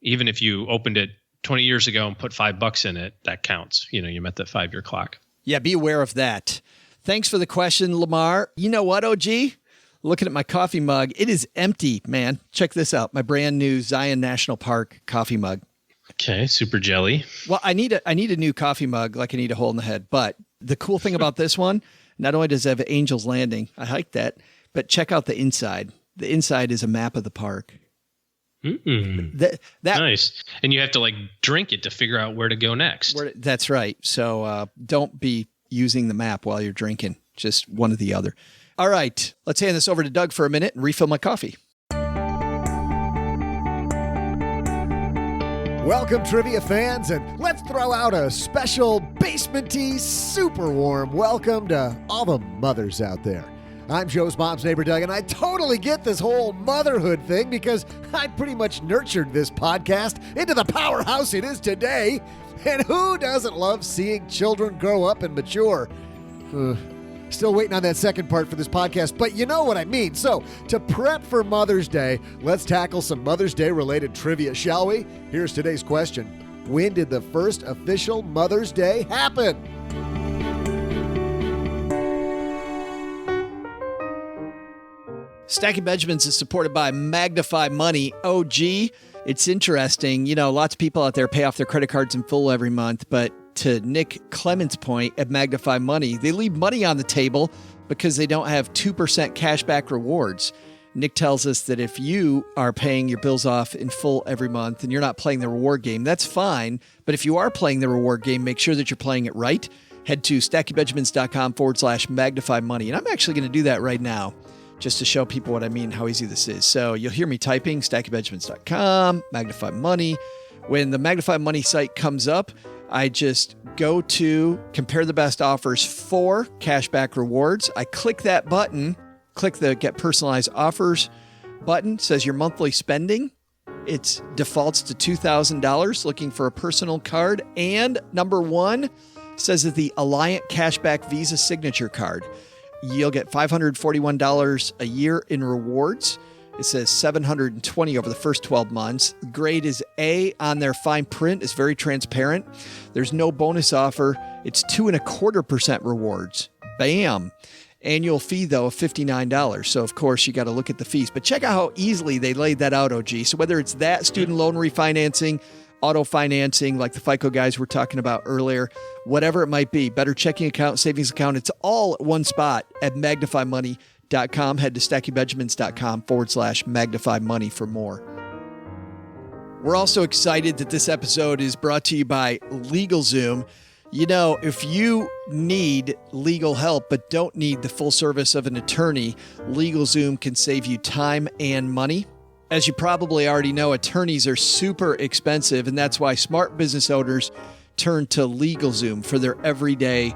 even if you opened it 20 years ago and put $5 in it, that counts. You met that 5-year clock. Yeah, be aware of that. Thanks for the question, Lamar. You know what, OG? Looking at my coffee mug, it is empty, man. Check this out. My brand new Zion National Park coffee mug. Okay, super jelly. Well, I need a new coffee mug, like I need a hole in the head. But the cool thing about this one, not only does it have Angel's Landing, I hiked that, but check out the inside. The inside is a map of the park. Nice. And you have to drink it to figure out where to go next. That's right. So don't be using the map while you're drinking, just one or the other. All right, let's hand this over to Doug for a minute and refill my coffee. Welcome, trivia fans, and let's throw out a special basement-y, super warm welcome to all the mothers out there. I'm Joe's mom's neighbor, Doug, and I totally get this whole motherhood thing because I pretty much nurtured this podcast into the powerhouse it is today. And who doesn't love seeing children grow up and mature? Still waiting on that second part for this podcast, but you know what I mean. So, to prep for Mother's Day, let's tackle some Mother's Day-related trivia, shall we? Here's today's question. When did the first official Mother's Day happen? Stacking Benjamins is supported by Magnify Money. OG, it's interesting. Lots of people out there pay off their credit cards in full every month, but to Nick Clement's point at Magnify Money, they leave money on the table because they don't have 2% cashback rewards. Nick tells us that if you are paying your bills off in full every month and you're not playing the reward game, that's fine. But if you are playing the reward game, make sure that you're playing it right. Head to stackingbenjamins.com/magnify money. And I'm actually going to do that right now, just to show people what I mean, how easy this is. So you'll hear me typing stackingbenjamins.com, Magnify Money. When the Magnify Money site comes up, I just go to compare the best offers for cashback rewards. I click that button, click the get personalized offers button, says your monthly spending. It defaults to $2,000, looking for a personal card. And number one says that the Alliant Cashback Visa Signature Card. You'll get $541 a year in rewards. It says $720 over the first 12 months. Grade is A on their fine print. It's very transparent. There's no bonus offer. It's 2.25% rewards. Bam. Annual fee, though, of $59. So, of course, you got to look at the fees. But check out how easily they laid that out, OG. So whether it's that student loan refinancing, auto financing, like the FICO guys were talking about earlier, whatever it might be, better checking account, savings account, it's all at one spot at magnifymoney.com. Head to stackingbenjamins.com/magnify money for more. We're also excited that this episode is brought to you by LegalZoom. You know, if you need legal help but don't need the full service of an attorney, LegalZoom can save you time and money. As you probably already know, attorneys are super expensive, and that's why smart business owners turn to LegalZoom for their everyday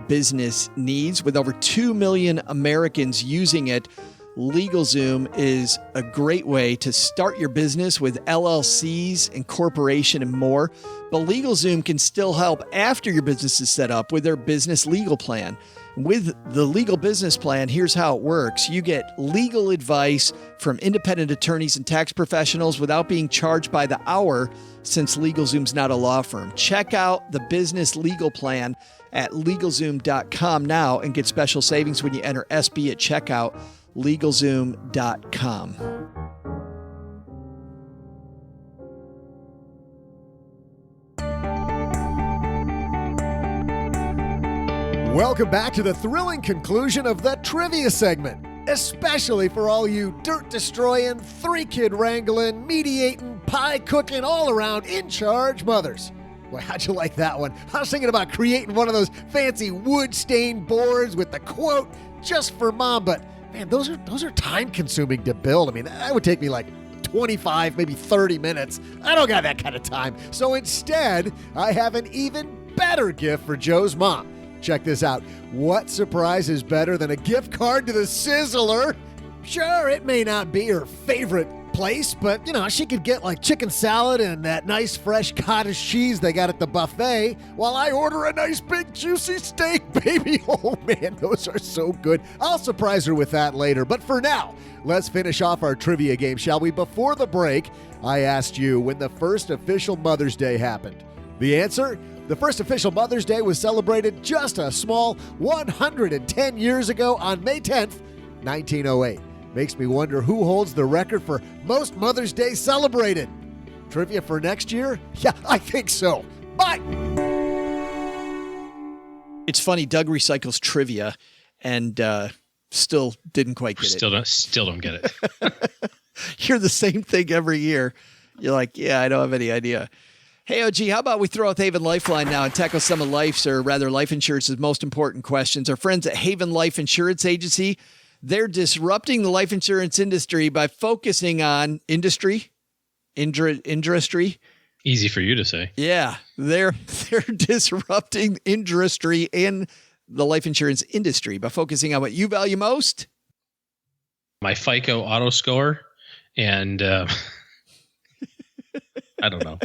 business needs. With over 2 million Americans using it, LegalZoom is a great way to start your business with LLCs, incorporation, and more. But LegalZoom can still help after your business is set up with their business legal plan. With the legal business plan, here's how it works. You get legal advice from independent attorneys and tax professionals without being charged by the hour, since LegalZoom's not a law firm. Check out the business legal plan at LegalZoom.com now and get special savings when you enter SB at checkout. LegalZoom.com. Welcome back to the thrilling conclusion of the trivia segment, especially for all you dirt-destroying, three-kid wrangling, mediating, pie-cooking, all-around in-charge mothers. Boy, how'd you like that one? I was thinking about creating one of those fancy wood-stained boards with the quote, "just for mom," but man, those are time-consuming to build. I mean, that would take me like 25, maybe 30 minutes. I don't got that kind of time. So instead, I have an even better gift for Joe's mom. Check this out. What surprise is better than a gift card to the Sizzler? Sure, it may not be her favorite place, but, she could get like chicken salad and that nice fresh cottage cheese they got at the buffet while I order a nice big juicy steak, baby. Oh, man, those are so good. I'll surprise her with that later. But for now, let's finish off our trivia game, shall we? Before the break, I asked you when the first official Mother's Day happened. The answer? The first official Mother's Day was celebrated just a small 110 years ago on May 10th, 1908. Makes me wonder who holds the record for most Mother's Day celebrated. Trivia for next year? Yeah, I think so. Bye! It's funny, Doug recycles trivia and still didn't quite get it. Still don't get it. You're the same thing every year. You're like, yeah, I don't have any idea. Hey, OG, how about we throw out the Haven Lifeline now and tackle some of life insurance's most important questions. Our friends at Haven Life Insurance Agency, they're disrupting the life insurance industry by focusing on industry. Easy for you to say. Yeah, they're disrupting industry in the life insurance industry by focusing on what you value most. My FICO auto score and I don't know.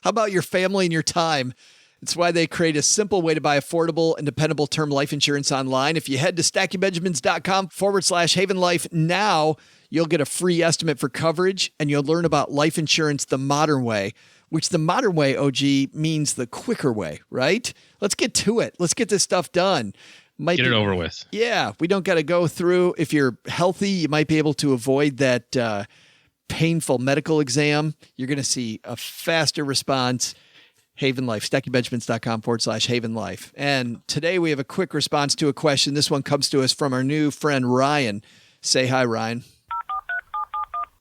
How about your family and your time? It's why they create a simple way to buy affordable and dependable term life insurance online. If you head to stackingbenjamins.com/Haven Life now, you'll get a free estimate for coverage and you'll learn about life insurance the modern way, which the modern way, OG, means the quicker way, right? Let's get to it. Let's get this stuff done. Get it over with. Yeah, we don't got to go through. If you're healthy, you might be able to avoid that painful medical exam. You're going to see a faster response. Haven Life, stackingbenjamins.com/Haven Life. And today we have a quick response to a question. This one comes to us from our new friend, Ryan. Say hi, Ryan.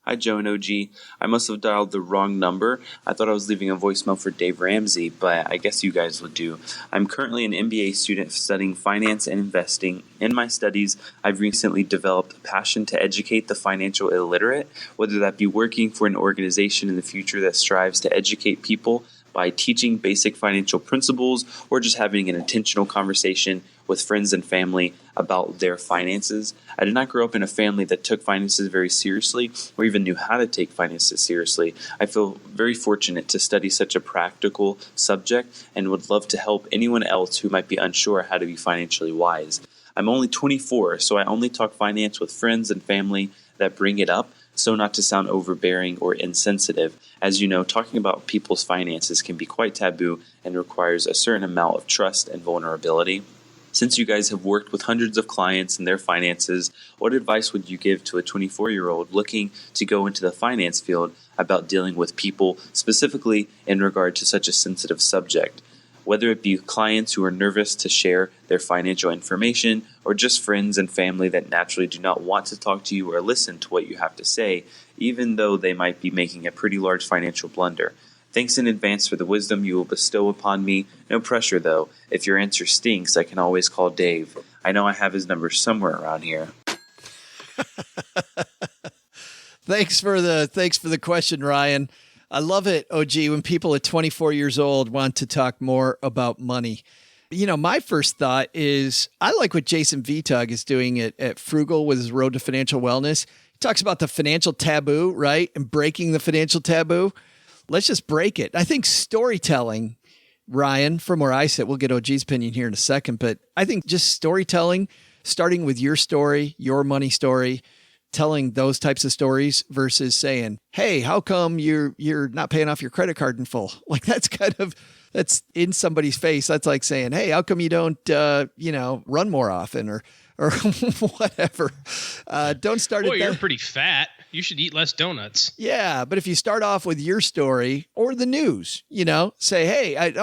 Hi, Joe and OG. I must have dialed the wrong number. I thought I was leaving a voicemail for Dave Ramsey, but I guess you guys would do. I'm currently an MBA student studying finance and investing. In my studies, I've recently developed a passion to educate the financial illiterate, whether that be working for an organization in the future that strives to educate people by teaching basic financial principles or just having an intentional conversation with friends and family about their finances. I did not grow up in a family that took finances very seriously or even knew how to take finances seriously. I feel very fortunate to study such a practical subject and would love to help anyone else who might be unsure how to be financially wise. I'm only 24, so I only talk finance with friends and family that bring it up, so not to sound overbearing or insensitive. As you know, talking about people's finances can be quite taboo and requires a certain amount of trust and vulnerability. Since you guys have worked with hundreds of clients and their finances, what advice would you give to a 24-year-old looking to go into the finance field about dealing with people, specifically in regard to such a sensitive subject? Whether it be clients who are nervous to share their financial information or just friends and family that naturally do not want to talk to you or listen to what you have to say, even though they might be making a pretty large financial blunder. Thanks in advance for the wisdom you will bestow upon me. No pressure, though. If your answer stinks, I can always call Dave. I know I have his number somewhere around here. Thanks for the question, Ryan. I love it, OG, when people at 24 years old want to talk more about money. My first thought is I like what Jason Vitug is doing at Frugal with his Road to Financial Wellness. He talks about the financial taboo, right? And breaking the financial taboo. Let's just break it. I think storytelling, Ryan, from where I sit, we'll get OG's opinion here in a second, but I think just storytelling, starting with your story, your money story, telling those types of stories versus saying, hey, how come you're not paying off your credit card in full? Like that's in somebody's face. That's like saying, hey, how come you don't, run more often or whatever. Don't start. Boy, you're pretty fat. You should eat less donuts. Yeah. But if you start off with your story or the news, say, hey,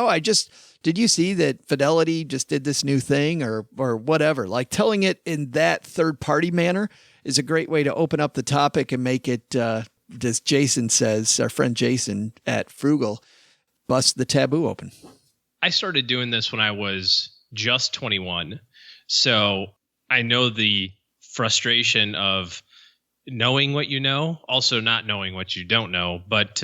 did you see that Fidelity just did this new thing or whatever? Like telling it in that third party manner is a great way to open up the topic and make it, as Jason says, our friend Jason at Frugal, bust the taboo open. I started doing this when I was just 21. So I know the frustration of knowing what you know, also not knowing what you don't know. But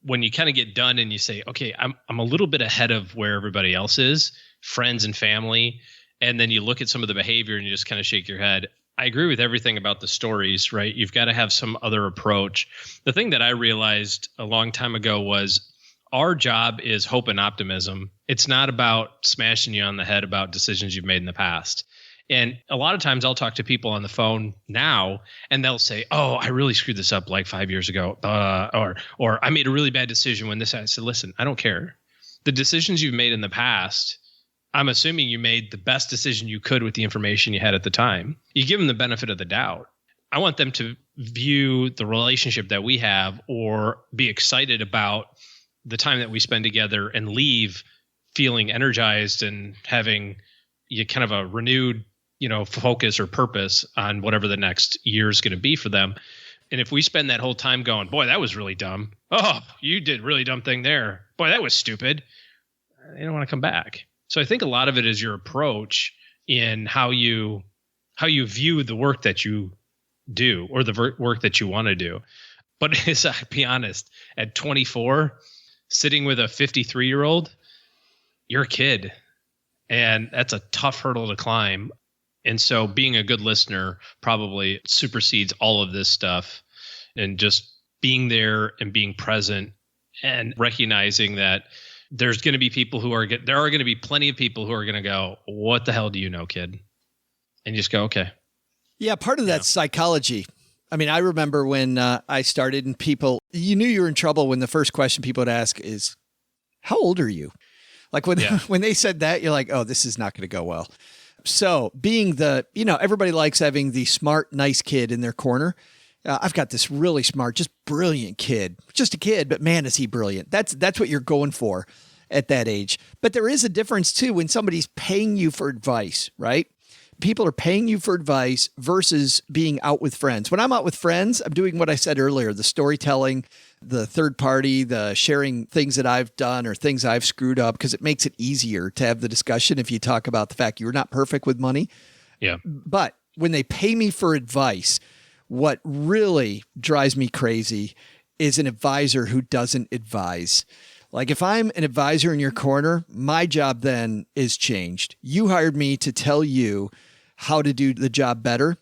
when you kind of get done and you say, okay, I'm a little bit ahead of where everybody else is, friends and family, and then you look at some of the behavior and you just kind of shake your head. I agree with everything about the stories, right? You've got to have some other approach. The thing that I realized a long time ago was our job is hope and optimism. It's not about smashing you on the head about decisions you've made in the past. And a lot of times I'll talk to people on the phone now and they'll say, oh, I really screwed this up like 5 years ago. Or I made a really bad decision when this. I said, listen, I don't care. The decisions you've made in the past, I'm assuming you made the best decision you could with the information you had at the time. You give them the benefit of the doubt. I want them to view the relationship that we have or be excited about the time that we spend together and leave feeling energized and having kind of a renewed, focus or purpose on whatever the next year is going to be for them. And if we spend that whole time going, boy, that was really dumb. Oh, you did a really dumb thing there. Boy, that was stupid. They don't want to come back. So I think a lot of it is your approach in how you view the work that you do or the work that you want to do. But as I'll be honest, at 24, sitting with a 53-year-old, you're a kid. And that's a tough hurdle to climb. And so being a good listener probably supersedes all of this stuff, and just being there and being present and recognizing that there's going to be people there are going to be plenty of people who are going to go, what the hell do you know, kid? And you just go, okay. Yeah. Part of that's psychology. I mean, I remember when I started and you knew you were in trouble when the first question people would ask is, how old are you? Like when they said that, you're like, oh, this is not going to go well. So being everybody likes having the smart, nice kid in their corner. I've got this really smart, just brilliant kid, just a kid, but man, is he brilliant. That's what you're going for at that age. But there is a difference too when somebody's paying you for advice, right? People are paying you for advice versus being out with friends. When I'm out with friends, I'm doing what I said earlier, the storytelling, the third party, the sharing things that I've done or things I've screwed up, because it makes it easier to have the discussion if you talk about the fact you're not perfect with money. Yeah. But when they pay me for advice, what really drives me crazy is an advisor who doesn't advise. Like if I'm an advisor in your corner, my job then is changed. You hired me to tell you how to do the job better,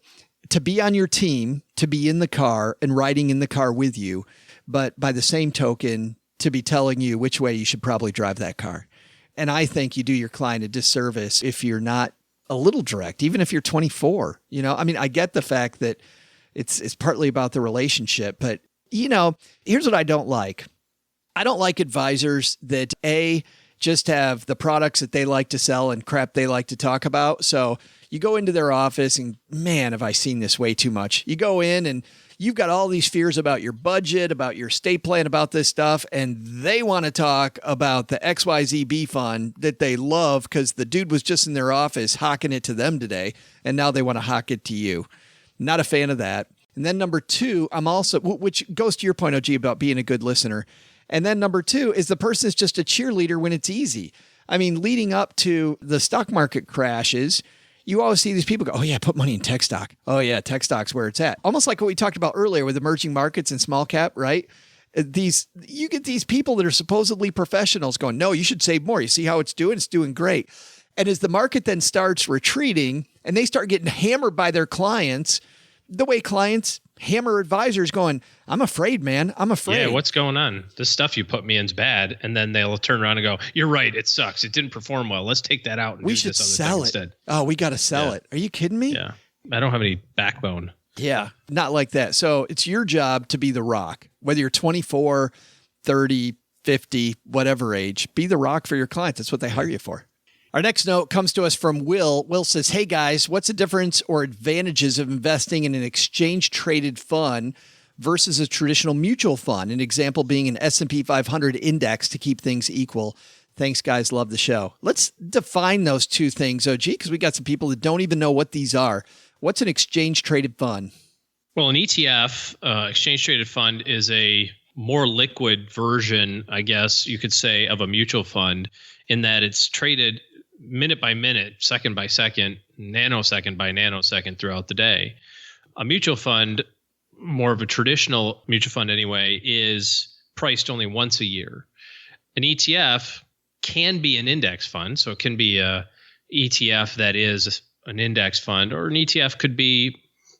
to be on your team, to be in the car and riding in the car with you. But by the same token, to be telling you which way you should probably drive that car. And I think you do your client a disservice if you're not a little direct, even if you're 24. I get the fact that it's partly about the relationship, but here's what I don't like. I don't like advisors that just have the products that they like to sell and crap they like to talk about. So you go into their office and man, have I seen this way too much. You go in and you've got all these fears about your budget, about your estate plan, about this stuff. And they want to talk about the XYZB fund that they love because the dude was just in their office hawking it to them today. And now they want to hawk it to you. Not a fan of that. And then number two, I'm also, which goes to your point, OG, about being a good listener. And then number two is the person is just a cheerleader when it's easy. I mean, leading up to the stock market crashes, you always see these people go, oh yeah, put money in tech stock. Oh yeah, tech stock's where it's at. Almost like what we talked about earlier with emerging markets and small cap, right? You get these people that are supposedly professionals going, no, you should save more. You see how it's doing? It's doing great. And as the market then starts retreating and they start getting hammered by their clients, the way clients hammer advisors going, I'm afraid, man. I'm afraid. Yeah, what's going on? This stuff you put me in's bad. And then they'll turn around and go, you're right. It sucks. It didn't perform well. Let's take that out and we do should this other sell thing it. instead. Oh, we got to sell it. Are you kidding me? Yeah. I don't have any backbone. Yeah, not like that. So it's your job to be the rock, whether you're 24, 30, 50, whatever age, be the rock for your clients. That's what they hire you for. Our next note comes to us from Will. Will says, hey guys, what's the difference or advantages of investing in an exchange traded fund versus a traditional mutual fund? An example being an S&P 500 index to keep things equal. Thanks, guys. Love the show. Let's define those two things, OG, because we got some people that don't even know what these are. What's an exchange traded fund? Well, an ETF, exchange traded fund, is a more liquid version, I guess you could say, of a mutual fund in that it's traded minute by minute, second by second, nanosecond by nanosecond throughout the day. A mutual fund, more of a traditional mutual fund anyway, is priced only once a year. An ETF can be an index fund, so it can be a ETF that is an index fund, or an ETF could be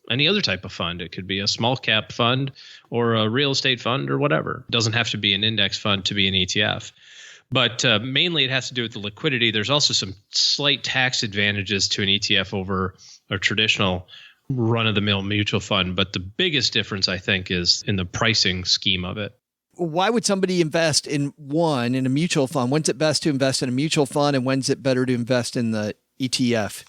any other type of fund. It could be a small cap fund or a real estate fund or whatever. It doesn't have to be an index fund to be an ETF. But mainly it has to do with the liquidity. There's also some slight tax advantages to an ETF over a traditional run-of-the-mill mutual fund. But the biggest difference, I think, is in the pricing scheme of it. Why would somebody invest in a mutual fund? When's it best to invest in a mutual fund, and when's it better to invest in the ETF?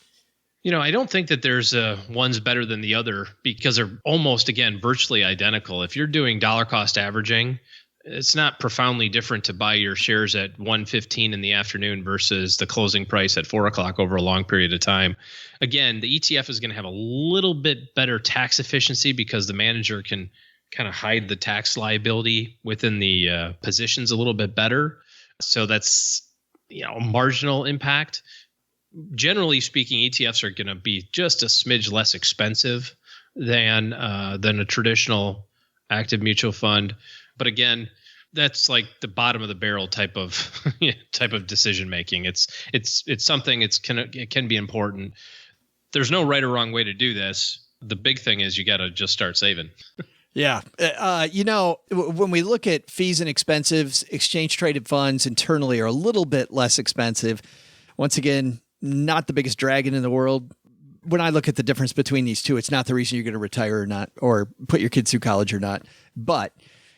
You know, I don't think that there's one's better than the other because they're almost, again, virtually identical. If you're doing dollar cost averaging, it's not profoundly different to buy your shares at 1:15 in the afternoon versus the closing price at 4 o'clock over a long period of time. Again, the ETF is going to have a little bit better tax efficiency because the manager can kind of hide the tax liability within the positions a little bit better. So that's, a marginal impact. Generally speaking, ETFs are going to be just a smidge less expensive than a traditional active mutual fund. But again, that's like the bottom of the barrel type of decision making. It's something. It can be important. There's no right or wrong way to do this. The big thing is you got to just start saving. Yeah. When we look at fees and expenses, exchange traded funds internally are a little bit less expensive. Once again, not the biggest dragon in the world. When I look at the difference between these two, it's not the reason you're going to retire or not, or put your kids through college or not, but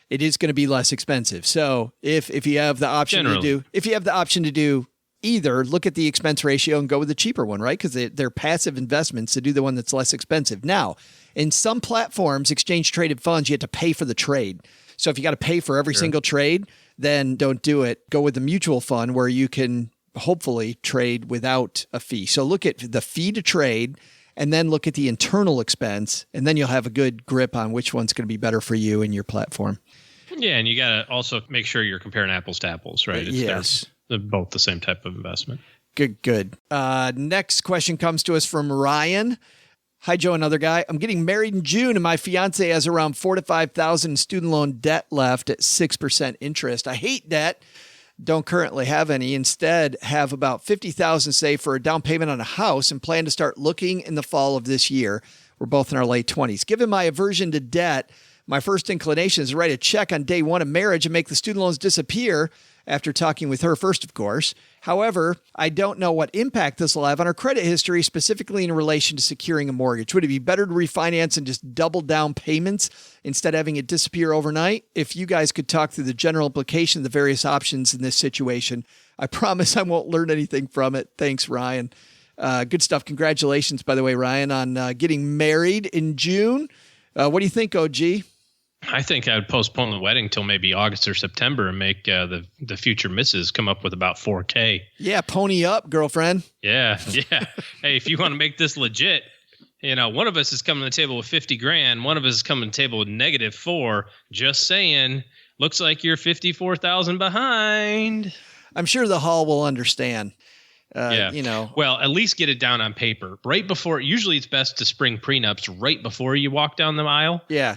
it is going to be less expensive. So if you have the option to do either, look at the expense ratio and go with the cheaper one, right? Because they're passive investments to do the one that's less expensive. Now, in some platforms, exchange traded funds, you have to pay for the trade. So if you got to pay for every single trade, then don't do it. Go with the mutual fund where you can hopefully trade without a fee. So look at the fee to trade and then look at the internal expense, and then you'll have a good grip on which one's going to be better for you and your platform. Yeah, and you got to also make sure you're comparing apples to apples, right? Yes. They're both the same type of investment. Good. Next question comes to us from Ryan. Hi, Joe, another guy. I'm getting married in June, and my fiance has around $4,000 to $5,000 student loan debt left at 6% interest. I hate debt. Don't currently have any. Instead, have about $50,000 saved for a down payment on a house and plan to start looking in the fall of this year. We're both in our late 20s. Given my aversion to debt, my first inclination is to write a check on day one of marriage and make the student loans disappear after talking with her first, of course. However, I don't know what impact this will have on our credit history, specifically in relation to securing a mortgage. Would it be better to refinance and just double down payments instead of having it disappear overnight? If you guys could talk through the general implication of the various options in this situation, I promise I won't learn anything from it. Thanks, Ryan. Good stuff. Congratulations, by the way, Ryan, on getting married in June. What do you think, OG? I think I would postpone the wedding till maybe August or September and make the future missus come up with about $4,000. Yeah, pony up, girlfriend. Yeah. Hey, if you want to make this legit, one of us is coming to the table with $50,000. One of us is coming to the table with -4. Just saying, looks like you're 54,000 behind. I'm sure the hall will understand. Yeah. Well, at least get it down on paper right before. Usually, it's best to spring prenups right before you walk down the aisle. Yeah.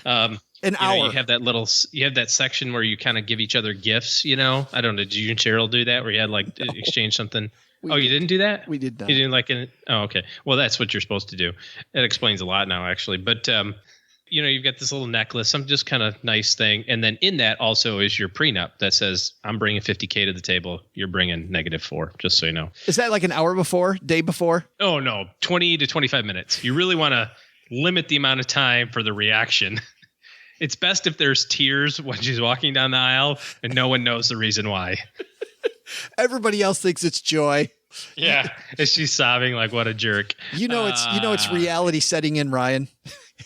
An hour. You have that section where you kind of give each other gifts. I don't know. Did you and Cheryl do that? Where you had exchange something? You didn't do that? We did not. You didn't Oh, okay. Well, that's what you're supposed to do. It explains a lot now, actually. But you've got this little necklace, some just kind of nice thing. And then in that also is your prenup that says, I'm bringing $50K to the table. You're bringing -4, just so you know. Is that like an hour before, day before? Oh, no. 20 to 25 minutes. You really want to limit the amount of time for the reaction. It's best if there's tears when she's walking down the aisle and no one knows the reason why. Everybody else thinks it's joy. Yeah. And she's sobbing like, what a jerk. It's reality setting in, Ryan.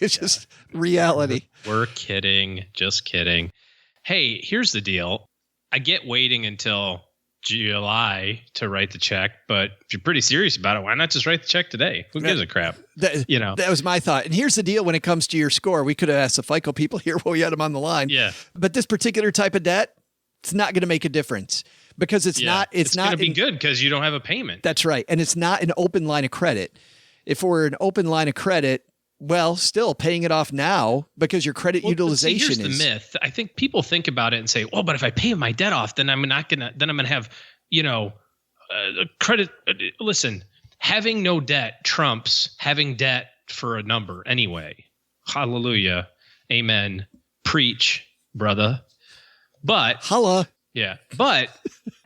It's just reality. We're kidding. Just kidding. Hey, here's the deal. I get waiting until July to write the check, but if you're pretty serious about it, why not just write the check today? Who gives a crap? That was my thought. And here's the deal when it comes to your score. We could have asked the FICO people here while we had them on the line. Yeah. But this particular type of debt, it's not going to make a difference because it's not going to be good because you don't have a payment. That's right. And it's not an open line of credit. If we're an open line of credit, well, still paying it off now because your credit utilization is. Here's the myth. I think people think about it and say, "Well, but if I pay my debt off, then I'm gonna have, credit." Listen, having no debt trumps having debt for a number anyway. Hallelujah, amen, preach, brother. But holla, yeah. But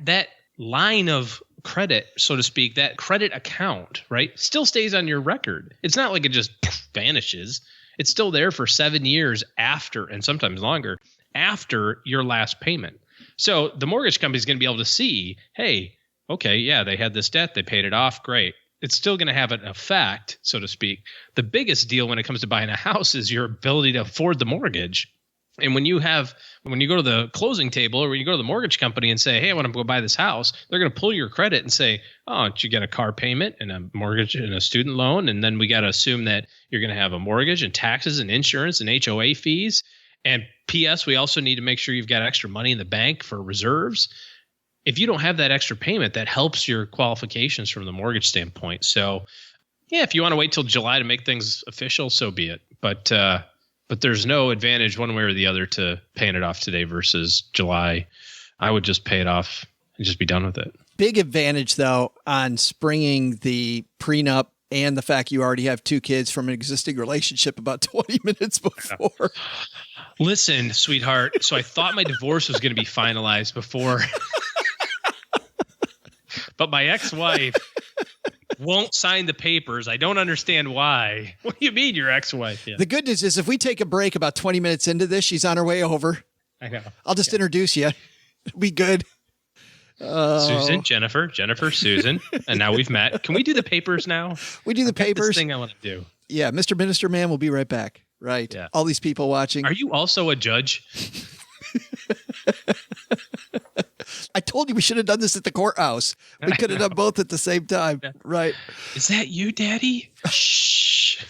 that line of credit, so to speak, that credit account, right, still stays on your record. It's not like it just vanishes. It's still there for 7 years after, and sometimes longer, after your last payment. So the mortgage company is going to be able to see, hey, okay, yeah, they had this debt, they paid it off, great. It's still going to have an effect, so to speak. The biggest deal when it comes to buying a house is your ability to afford the mortgage. And when you go to the closing table or when you go to the mortgage company and say, hey, I want to go buy this house, they're going to pull your credit and say, oh, did you get a car payment and a mortgage and a student loan? And then we got to assume that you're going to have a mortgage and taxes and insurance and HOA fees. And P.S., we also need to make sure you've got extra money in the bank for reserves. If you don't have that extra payment, that helps your qualifications from the mortgage standpoint. So, yeah, if you want to wait till July to make things official, so be it. But there's no advantage one way or the other to paying it off today versus July. I would just pay it off and just be done with it. Big advantage, though, on springing the prenup and the fact you already have 2 kids from an existing relationship about 20 minutes before. Listen, sweetheart. So I thought my divorce was going to be finalized before. But my ex-wife won't sign the papers. I don't understand why. What do you mean your ex-wife? Yeah. The good news is if we take a break about 20 minutes into this, she's on her way over. I know. I'll just introduce you. It'll be good. Susan, Jennifer, Susan. And now we've met. Can we do the papers now? We do the papers. This thing I want to do. Yeah. Mr. Minister Man will be right back. Right. Yeah. All these people watching. Are you also a judge? I told you we should have done this at the courthouse. We could have done both at the same time. Yeah. Right. Is that you, Daddy? Shh.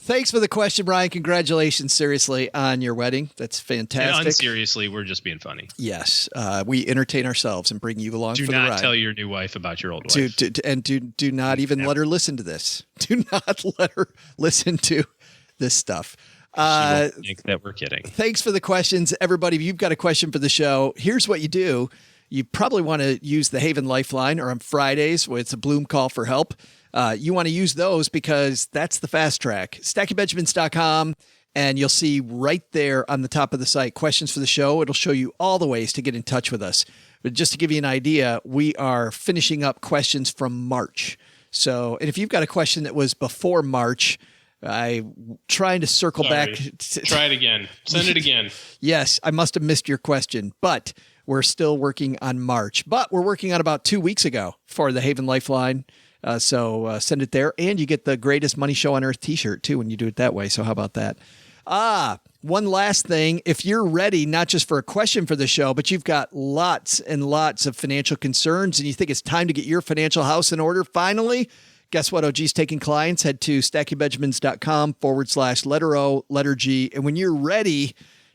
Thanks for the question, Ryan. Congratulations, seriously, on your wedding. That's fantastic. And seriously, we're just being funny. Yes. We entertain ourselves and bring you along for the ride. Do not tell your new wife about your old wife. Do not even let her listen to this. Do not let her listen to this stuff. She won't think that we're kidding. Thanks for the questions, everybody. If you've got a question for the show, here's what you do. You probably want to use the Haven Lifeline, or on Fridays, where it's a Bloom call for help. You want to use those because that's the fast track. StackingBenjamins.com, and you'll see right there on the top of the site, questions for the show. It'll show you all the ways to get in touch with us. But just to give you an idea, we are finishing up questions from March. So, and if you've got a question that was before March, I'm trying to circle back. Try it again. Send it again. Yes, I must have missed your question, but we're still working on March. But we're working on about 2 weeks ago for the Haven Lifeline. So send it there. And you get the Greatest Money Show on Earth t-shirt, too, when you do it that way. So how about that? One last thing. If you're ready, not just for a question for the show, but you've got lots and lots of financial concerns and you think it's time to get your financial house in order finally, guess what? OG's taking clients. Head to stackingbenjamins.com/letter O, letter G. And when you're ready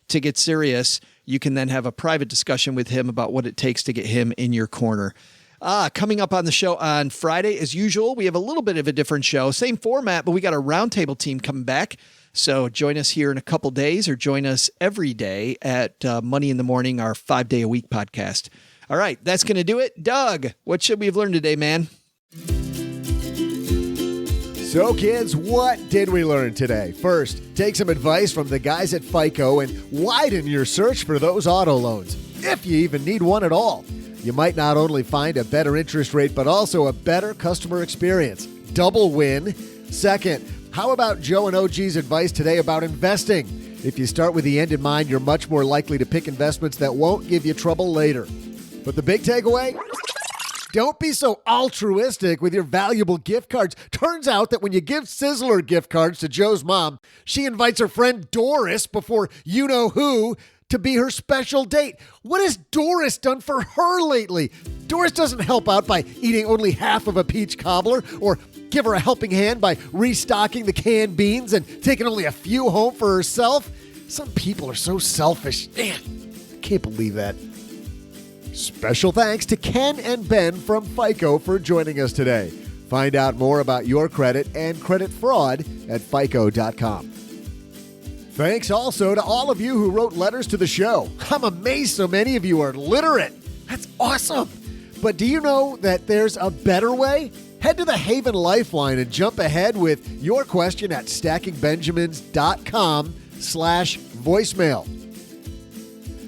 to get serious, you can then have a private discussion with him about what it takes to get him in your corner. Coming up on the show on Friday, as usual, we have a little bit of a different show. Same format, but we got a roundtable team coming back. So join us here in a couple days, or join us every day at Money in the Morning, our 5-day-a-week podcast. All right, that's going to do it. Doug, what should we have learned today, man? So, kids, what did we learn today? First, take some advice from the guys at FICO and widen your search for those auto loans, if you even need one at all. You might not only find a better interest rate, but also a better customer experience. Double win. Second, how about Joe and OG's advice today about investing? If you start with the end in mind, you're much more likely to pick investments that won't give you trouble later. But the big takeaway? Don't be so altruistic with your valuable gift cards. Turns out that when you give Sizzler gift cards to Joe's mom, she invites her friend Doris before you-know-who to be her special date. What has Doris done for her lately? Doris doesn't help out by eating only half of a peach cobbler, or give her a helping hand by restocking the canned beans and taking only a few home for herself. Some people are so selfish. Man, I can't believe that. Special thanks to Ken and Ben from FICO for joining us today. Find out more about your credit and credit fraud at FICO.com. Thanks also to all of you who wrote letters to the show. I'm amazed so many of you are literate. That's awesome. But do you know that there's a better way? Head to the Haven Lifeline and jump ahead with your question at stackingbenjamins.com/voicemail.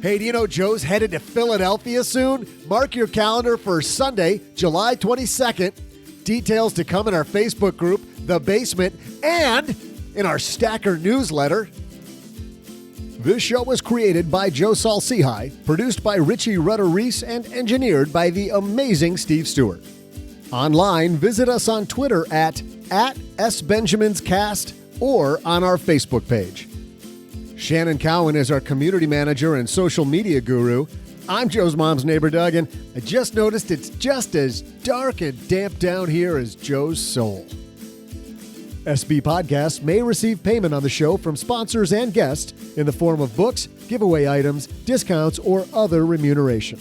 Hey, do you know Joe's headed to Philadelphia soon? Mark your calendar for Sunday, July 22nd. Details to come in our Facebook group, The Basement, and in our Stacker newsletter. This show was created by Joe Saul-Sehy, produced by Richie Rutter-Reese, and engineered by the amazing Steve Stewart. Online, visit us on Twitter at @SBenjaminsCast or on our Facebook page. Shannon Cowan is our community manager and social media guru. I'm Joe's mom's neighbor, Doug, and I just noticed it's just as dark and damp down here as Joe's soul. SB Podcasts may receive payment on the show from sponsors and guests in the form of books, giveaway items, discounts, or other remuneration.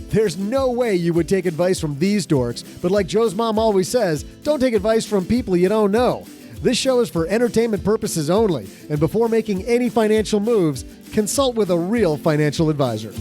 There's no way you would take advice from these dorks, but like Joe's mom always says, don't take advice from people you don't know. This show is for entertainment purposes only, and before making any financial moves, consult with a real financial advisor.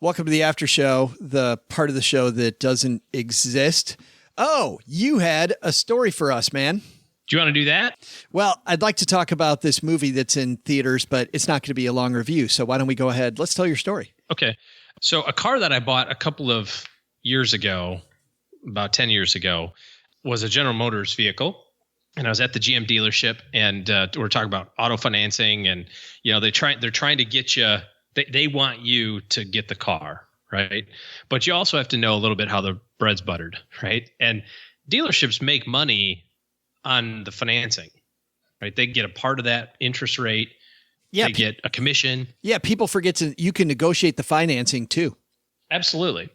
Welcome to the after show, the part of the show that doesn't exist. Oh, you had a story for us, man. Do you want to do that? Well, I'd like to talk about this movie that's in theaters, but it's not going to be a long review. So why don't we go ahead? Let's tell your story. Okay. So a car that I bought a couple of years ago, about 10 years ago, was a General Motors vehicle. And I was at the GM dealership, and we're talking about auto financing, and they're trying to get you. They want you to get the car, right? But you also have to know a little bit how the bread's buttered, right? And dealerships make money on the financing, right? They get a part of that interest rate. Yeah, they get a commission. Yeah, people forget you can negotiate the financing too. Absolutely.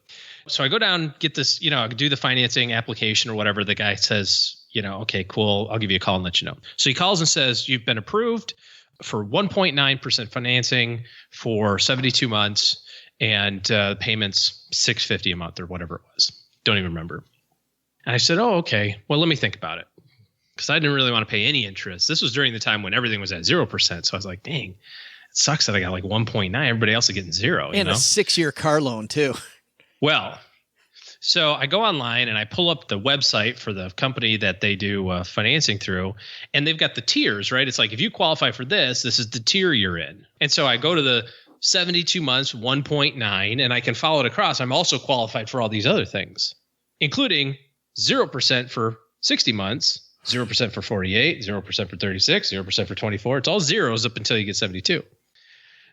So I go down, get this, do the financing application or whatever. The guy says, okay, cool. I'll give you a call and let you know. So he calls and says, you've been approved for 1.9% financing for 72 months, and payments $650 a month or whatever it was. Don't even remember. And I said, oh, okay. Well, let me think about it, because I didn't really want to pay any interest. This was during the time when everything was at 0%. So I was like, dang, it sucks that I got like 1.9. Everybody else is getting 0. And a 6-year car loan too. Well, So I go online and I pull up the website for the company that they do financing through, and they've got the tiers, right? It's like, if you qualify for this is the tier you're in. And so I go to the 72 months, 1.9, and I can follow it across. I'm also qualified for all these other things, including 0% for 60 months, 0% for 48, 0% for 36, 0% for 24. It's all zeros up until you get 72.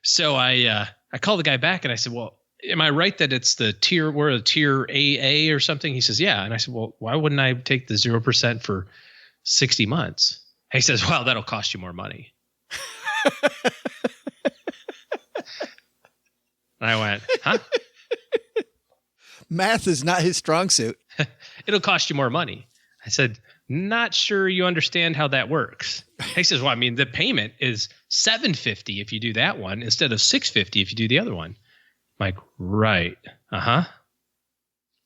So I called the guy back and I said, well, am I right that it's the tier, we're a tier AA or something? He says, yeah. And I said, well, why wouldn't I take the 0% for 60 months? And he says, well, that'll cost you more money. And I went, huh? Math is not his strong suit. It'll cost you more money. I said, not sure you understand how that works. He says, well, I mean, the payment is $750 if you do that one instead of $650 if you do the other one. I'm like, right. Uh-huh.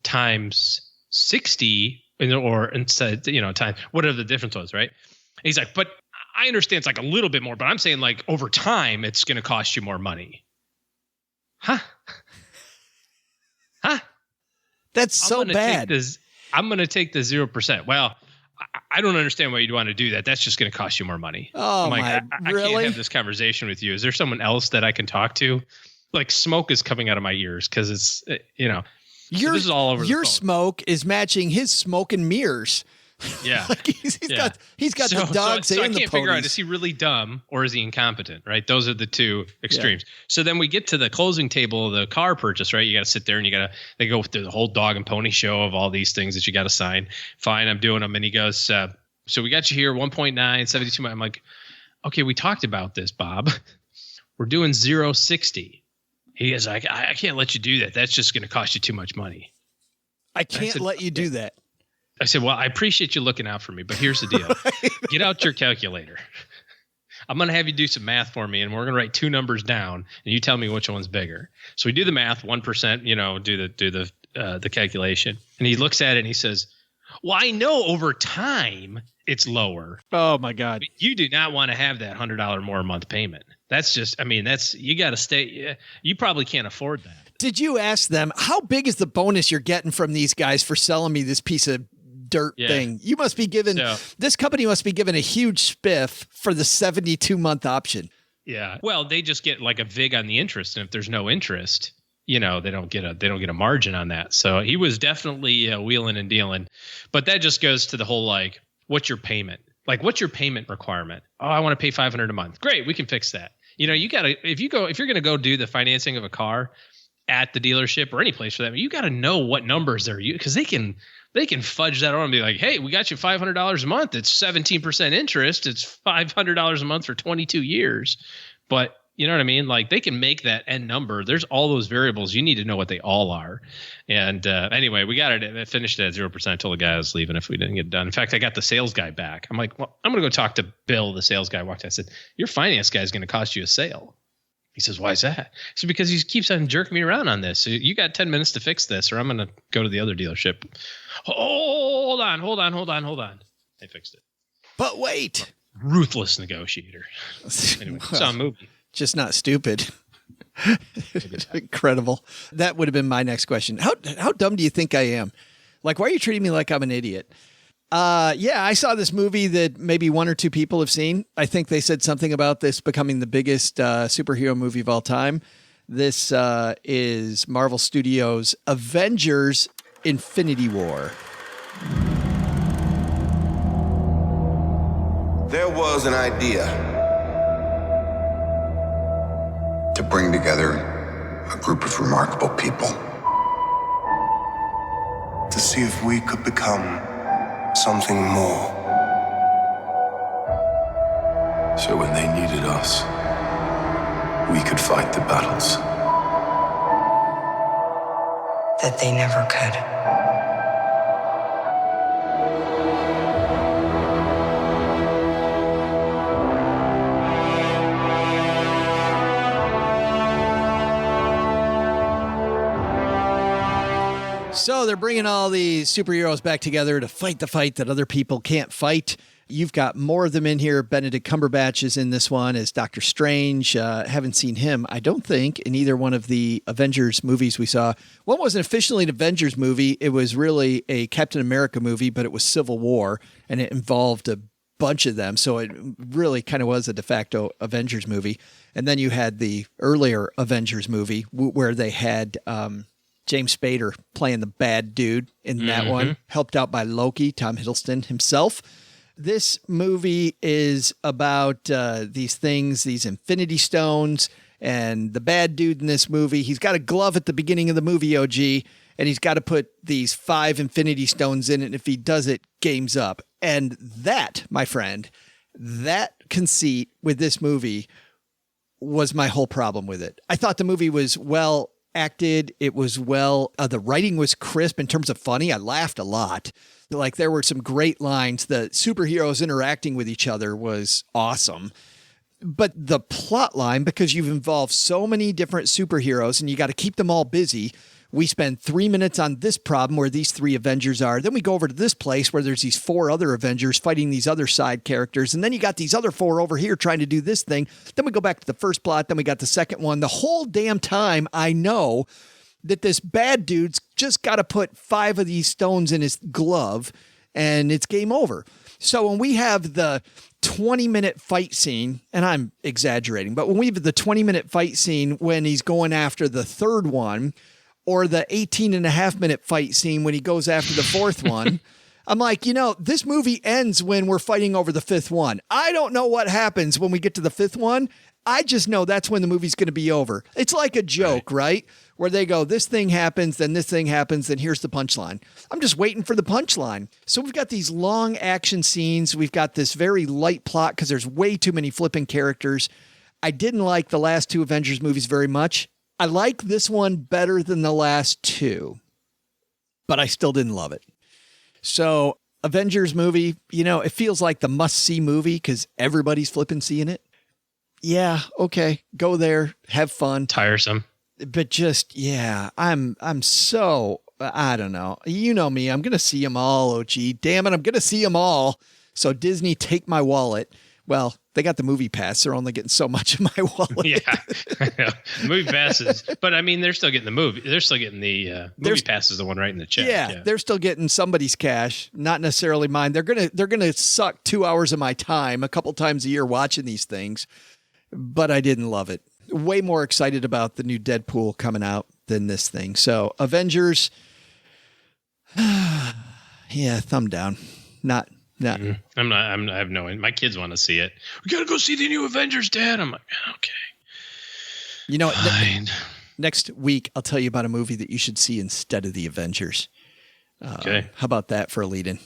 Times 60 or instead, time, whatever the difference was, right? And he's like, but I understand it's like a little bit more, but I'm saying like over time, it's going to cost you more money. Huh? Huh? That's so bad. I'm going to take the 0%. Well, I don't understand why you'd want to do that. That's just going to cost you more money. Oh, I'm like, my, I really? can't have this conversation with you. Is there someone else that I can talk to? Like, smoke is coming out of my ears because it's, so this is all over your the phone. Smoke is matching his smoke and mirrors. Yeah. Like he's got the dogs so I and the can't figure out, ponies. is he really dumb or is he incompetent, right? Those are the two extremes. Yeah. So then we get to the closing table of the car purchase, right? You got to sit there and they go through the whole dog and pony show of all these things that you got to sign. Fine, I'm doing them. And he goes, so we got you here, 1.9, 72. I'm like, okay, we talked about this, Bob. We're doing 0.60. He goes, I can't let you do that. That's just going to cost you too much money. I can't let you do that. I said, well, I appreciate you looking out for me, but here's the deal. Get out your calculator. I'm going to have you do some math for me, and we're going to write two numbers down, and you tell me which one's bigger. So we do the math, 1%, do the calculation. And he looks at it and he says, well, I know over time it's lower. Oh, my God. But you do not want to have that $100 more a month payment. That's just, you got to stay. You probably can't afford that. Did you ask them, how big is the bonus you're getting from these guys for selling me this piece of dirt thing? You must be given, this company must be given a huge spiff for the 72-month option. Yeah. Well, they just get like a vig on the interest. And if there's no interest, they don't get a margin on that. So he was definitely wheeling and dealing. But that just goes to the whole, like, what's your payment? Like, what's your payment requirement? Oh, I want to pay $500 a month. Great. We can fix that. You got to, if you're going to go do the financing of a car at the dealership or any place for that, you got to know what numbers they're using, because they can fudge that on and be like, hey, we got you $500 a month. It's 17% interest. It's $500 a month for 22 years. But you know what I mean? Like, they can make that end number. There's all those variables. You need to know what they all are. And anyway, we got it. I finished it at 0%. I told the guy I was leaving if we didn't get it done. In fact, I got the sales guy back. I'm like, well, I'm going to go talk to Bill, the sales guy. I said, your finance guy is going to cost you a sale. He says, why is that? So because he keeps on jerking me around on this. So you got 10 minutes to fix this, or I'm going to go to the other dealership. Hold on. They fixed it. But wait. Ruthless negotiator. Anyway, saw a movie. Just not stupid. Incredible. That would have been my next question. How dumb do you think I am? Like, why are you treating me like I'm an idiot? Yeah, I saw this movie that maybe one or two people have seen. I think they said something about this becoming the biggest superhero movie of all time. This is Marvel Studios' Avengers: Infinity War. There was an idea to bring together a group of remarkable people to see if we could become something more. So when they needed us, we could fight the battles that they never could. So they're bringing all these superheroes back together to fight the fight that other people can't fight. You've got more of them in here. Benedict Cumberbatch is in this one as Doctor Strange. Haven't seen him, I don't think, in either one of the Avengers movies we saw. One wasn't officially an Avengers movie. It was really a Captain America movie, but it was Civil War, and it involved a bunch of them. So it really kind of was a de facto Avengers movie. And then you had the earlier Avengers movie where they had James Spader playing the bad dude in that one, helped out by Loki, Tom Hiddleston himself. This movie is about these things, these Infinity Stones, and the bad dude in this movie, he's got a glove at the beginning of the movie, OG, and he's got to put these 5 Infinity Stones in it, and if he does it, game's up. And that, my friend, that conceit with this movie was my whole problem with it. I thought the movie was well acted. It was the writing was crisp in terms of funny. I laughed a lot. Like there were some great lines. The superheroes interacting with each other was awesome. But the plot line, because you've involved so many different superheroes and you got to keep them all busy, we spend 3 minutes on this problem where these 3 Avengers are. Then we go over to this place where there's these 4 other Avengers fighting these other side characters. And then you got these other 4 over here trying to do this thing. Then we go back to the first plot. Then we got the second one. The whole damn time I know that this bad dude's just got to put 5 of these stones in his glove and it's game over. So when we have the 20-minute fight scene, and I'm exaggerating, but when we have the 20-minute fight scene when he's going after the third one, or the 18-and-a-half-minute fight scene when he goes after the fourth one, I'm like, this movie ends when we're fighting over the 5th one. I don't know what happens when we get to the 5th one. I just know that's when the movie's going to be over. It's like a joke, right? Where they go, this thing happens, then this thing happens, then here's the punchline. I'm just waiting for the punchline. So we've got these long action scenes. We've got this very light plot because there's way too many flipping characters. I didn't like the last 2 Avengers movies very much. I like this one better than the last 2, but I still didn't love it. So Avengers movie, it feels like the must-see movie because everybody's flipping seeing it. Yeah, okay, go there, have fun. Tiresome. But just, I'm so, I don't know. You know me, I'm going to see them all, OG. Damn it, I'm going to see them all. So Disney, take my wallet. Well, they got the movie pass. They're only getting so much of my wallet. Yeah. Movie passes. But I mean, they're still getting the movie. They're still getting the movie pass is the one right in the check. Yeah, they're still getting somebody's cash, not necessarily mine. They're gonna suck 2 hours of my time a couple times a year watching these things. But I didn't love it. Way more excited about the new Deadpool coming out than this thing. So Avengers, thumb down. Not. I'm not. I have no. My kids want to see it. We gotta go see the new Avengers, Dad. I'm like, okay. You know what? Next week, I'll tell you about a movie that you should see instead of the Avengers. Okay. How about that for a lead-in?